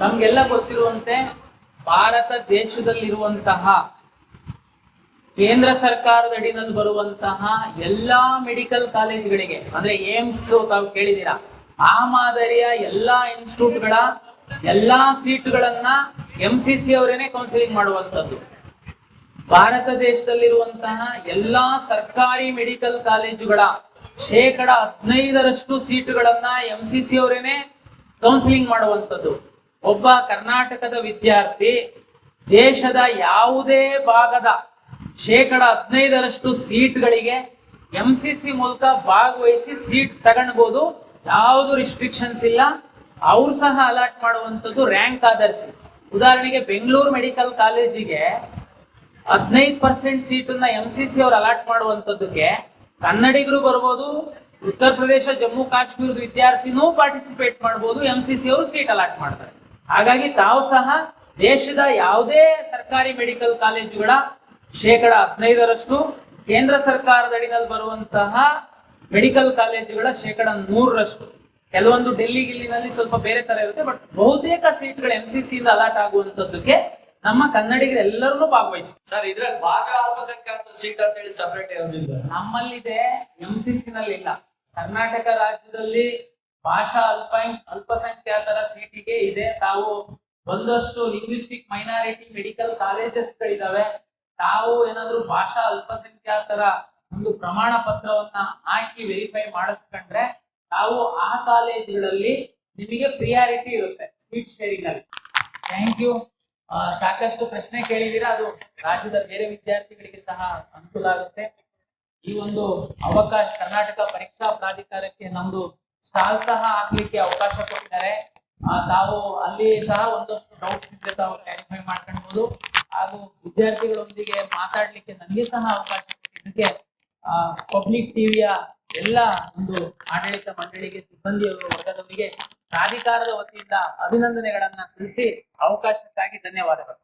ನಮ್ಗೆಲ್ಲ ಗೊತ್ತಿರುವಂತೆ ಭಾರತ ದೇಶದಲ್ಲಿರುವಂತಹ ಕೇಂದ್ರ ಸರ್ಕಾರದ ಅಡಿನಲ್ಲಿ ಬರುವಂತಹ ಎಲ್ಲಾ ಮೆಡಿಕಲ್ ಕಾಲೇಜ್ಗಳಿಗೆ, ಅಂದ್ರೆ ಏಮ್ಸ್ ತಾವು ಕೇಳಿದೀರಾ, ಆ ಮಾದರಿಯ ಎಲ್ಲಾ ಇನ್ಸ್ಟಿಟ್ಯೂಟ್ಗಳ ಎಲ್ಲಾ ಸೀಟ್ಗಳನ್ನ MCC ಅವರೇನೆ ಕೌನ್ಸಿಲಿಂಗ್ ಮಾಡುವಂತದ್ದು. ಭಾರತ ದೇಶದಲ್ಲಿರುವಂತಹ ಎಲ್ಲಾ ಸರ್ಕಾರಿ ಮೆಡಿಕಲ್ ಕಾಲೇಜುಗಳ 15% ಸೀಟುಗಳನ್ನ MCC ಅವರೇನೆ ಕೌನ್ಸಿಲಿಂಗ್ ಮಾಡುವಂತದ್ದು. ಒಬ್ಬ ಕರ್ನಾಟಕದ ವಿದ್ಯಾರ್ಥಿ ದೇಶದ ಯಾವುದೇ ಭಾಗದ 15% ಸೀಟ್ಗಳಿಗೆ MCC ಮೂಲಕ ಭಾಗವಹಿಸಿ ಸೀಟ್ ತಗೊಳ್ಬಹುದು. ಯಾವುದು ರಿಸ್ಟ್ರಿಕ್ಷನ್ಸ್ ಇಲ್ಲ. ಅವ್ರು ಸಹ ಅಲಾಟ್ ಮಾಡುವಂಥದ್ದು ರ್ಯಾಂಕ್ ಆಧರಿಸಿ. ಉದಾಹರಣೆಗೆ ಬೆಂಗಳೂರು ಮೆಡಿಕಲ್ ಕಾಲೇಜಿಗೆ 15% ಸೀಟನ್ನ MCC ಅವರು ಅಲಾಟ್ ಮಾಡುವಂಥದ್ದಕ್ಕೆ ಕನ್ನಡಿಗರು ಬರ್ಬೋದು, ಉತ್ತರ ಪ್ರದೇಶ ಜಮ್ಮು ಕಾಶ್ಮೀರದ ವಿದ್ಯಾರ್ಥಿನೂ ಪಾರ್ಟಿಸಿಪೇಟ್ ಮಾಡ್ಬೋದು, MCC ಅವರು ಸೀಟ್ ಅಲಾಟ್ ಮಾಡ್ತಾರೆ. ಹಾಗಾಗಿ ತಾವು ಸಹ ದೇಶದ ಯಾವುದೇ ಸರ್ಕಾರಿ ಮೆಡಿಕಲ್ ಕಾಲೇಜುಗಳ 15% ಕೇಂದ್ರ ಸರ್ಕಾರದ ಅಡಿನಲ್ಲಿ ಬರುವಂತಹ ಮೆಡಿಕಲ್ ಕಾಲೇಜುಗಳ 100%. ಕೆಲವೊಂದು ಡೆಲ್ಲಿ ಗಿಲ್ಲಿನಲ್ಲಿ ಸ್ವಲ್ಪ ಬೇರೆ ತರ ಇರುತ್ತೆ, ಬಟ್ ಬಹುತೇಕ ಸೀಟ್ಗಳು MCC ಇಂದ ಅಲಾಟ್ ಆಗುವಂತದ್ದಕ್ಕೆ ನಮ್ಮ ಕನ್ನಡಿಗರು ಎಲ್ಲರನ್ನೂ ಭಾಗವಹಿಸ್ತಾರೆ. ಸರ್, ಇದ್ರಲ್ಲಿ ಭಾಷಾ ಅಲ್ಪಸಂಖ್ಯಾತರ ಸೀಟ್ ಅಂತ ಹೇಳಿ ಸಪರೇಟ್ ಯಾವುದಿಲ್ಲ. ನಮ್ಮಲ್ಲಿದೆ, MCC ನಲ್ಲಿ ಇಲ್ಲ. ಕರ್ನಾಟಕ ರಾಜ್ಯದಲ್ಲಿ ಭಾಷಾ ಅಲ್ಪಸಂಖ್ಯಾತರ ಸೀಟಿಗೆ ಇದೆ. ತಾವು ಒಂದಷ್ಟು ಲಿಂಗ್ವಿಸ್ಟಿಕ್ ಮೈನಾರಿಟಿ ಮೆಡಿಕಲ್ ಕಾಲೇಜಸ್ ಗಳಿದಾವೆ. ತಾವು ಏನಾದ್ರು ಭಾಷಾ ಅಲ್ಪಸಂಖ್ಯಾತರ ಒಂದು ಪ್ರಮಾಣ ಪತ್ರವನ್ನ ಹಾಕಿ ವೆರಿಫೈ ಮಾಡಿಸ್ಕೊಂಡ್ರೆ ತಾವು ಆ ಕಾಲೇಜುಗಳಲ್ಲಿ ನಿಮಗೆ ಪ್ರಿಯಾರಿಟಿ ಇರುತ್ತೆ ಸೀಟ್ ಶೇರಿಂಗ್ ಅಲ್ಲಿ. Thank you. ಸಾಕಷ್ಟು ಪ್ರಶ್ನೆ ಕೇಳಿದೀರಾ, ಅದು ರಾಜ್ಯದ ಬೇರೆ ವಿದ್ಯಾರ್ಥಿಗಳಿಗೆ ಸಹ ಅನುಕೂಲ ಆಗುತ್ತೆ. ಈ ಒಂದು ಅವಕಾಶ ಕರ್ನಾಟಕ ಪರೀಕ್ಷಾ ಪ್ರಾಧಿಕಾರಕ್ಕೆ ನಮ್ದು ಸ್ಟಾಲ್ ಸಹ ಹಾಕ್ಲಿಕ್ಕೆ ಅವಕಾಶ ಕೊಟ್ಟಿದ್ದಾರೆ. ತಾವು ಅಲ್ಲಿ ಸಹ ಒಂದಷ್ಟು ಡೌಟ್ಸ್ ಇದ್ರೆ ತಾವು ಕ್ಲಾರಿಫೈ ಮಾಡ್ಕೊಳ್ಬಹುದು. ಹಾಗೂ ವಿದ್ಯಾರ್ಥಿಗಳೊಂದಿಗೆ ಮಾತಾಡ್ಲಿಕ್ಕೆ ನನಗೆ ಸಹ ಅವಕಾಶ ಕೊಟ್ಟಿದ್ದಕ್ಕೆ ಪಬ್ಲಿಕ್ ಟಿವಿಯ ಎಲ್ಲ ಒಂದು ಆಡಳಿತ ಮಂಡಳಿಗೆ, ಸಿಬ್ಬಂದಿ ವರ್ಗದವರಿಗೆ ಪ್ರಾಧಿಕಾರದ ವತಿಯಿಂದ ಅಭಿನಂದನೆಗಳನ್ನ ಸಲ್ಲಿಸಿ ಅವಕಾಶಕ್ಕಾಗಿ ಧನ್ಯವಾದಗಳು.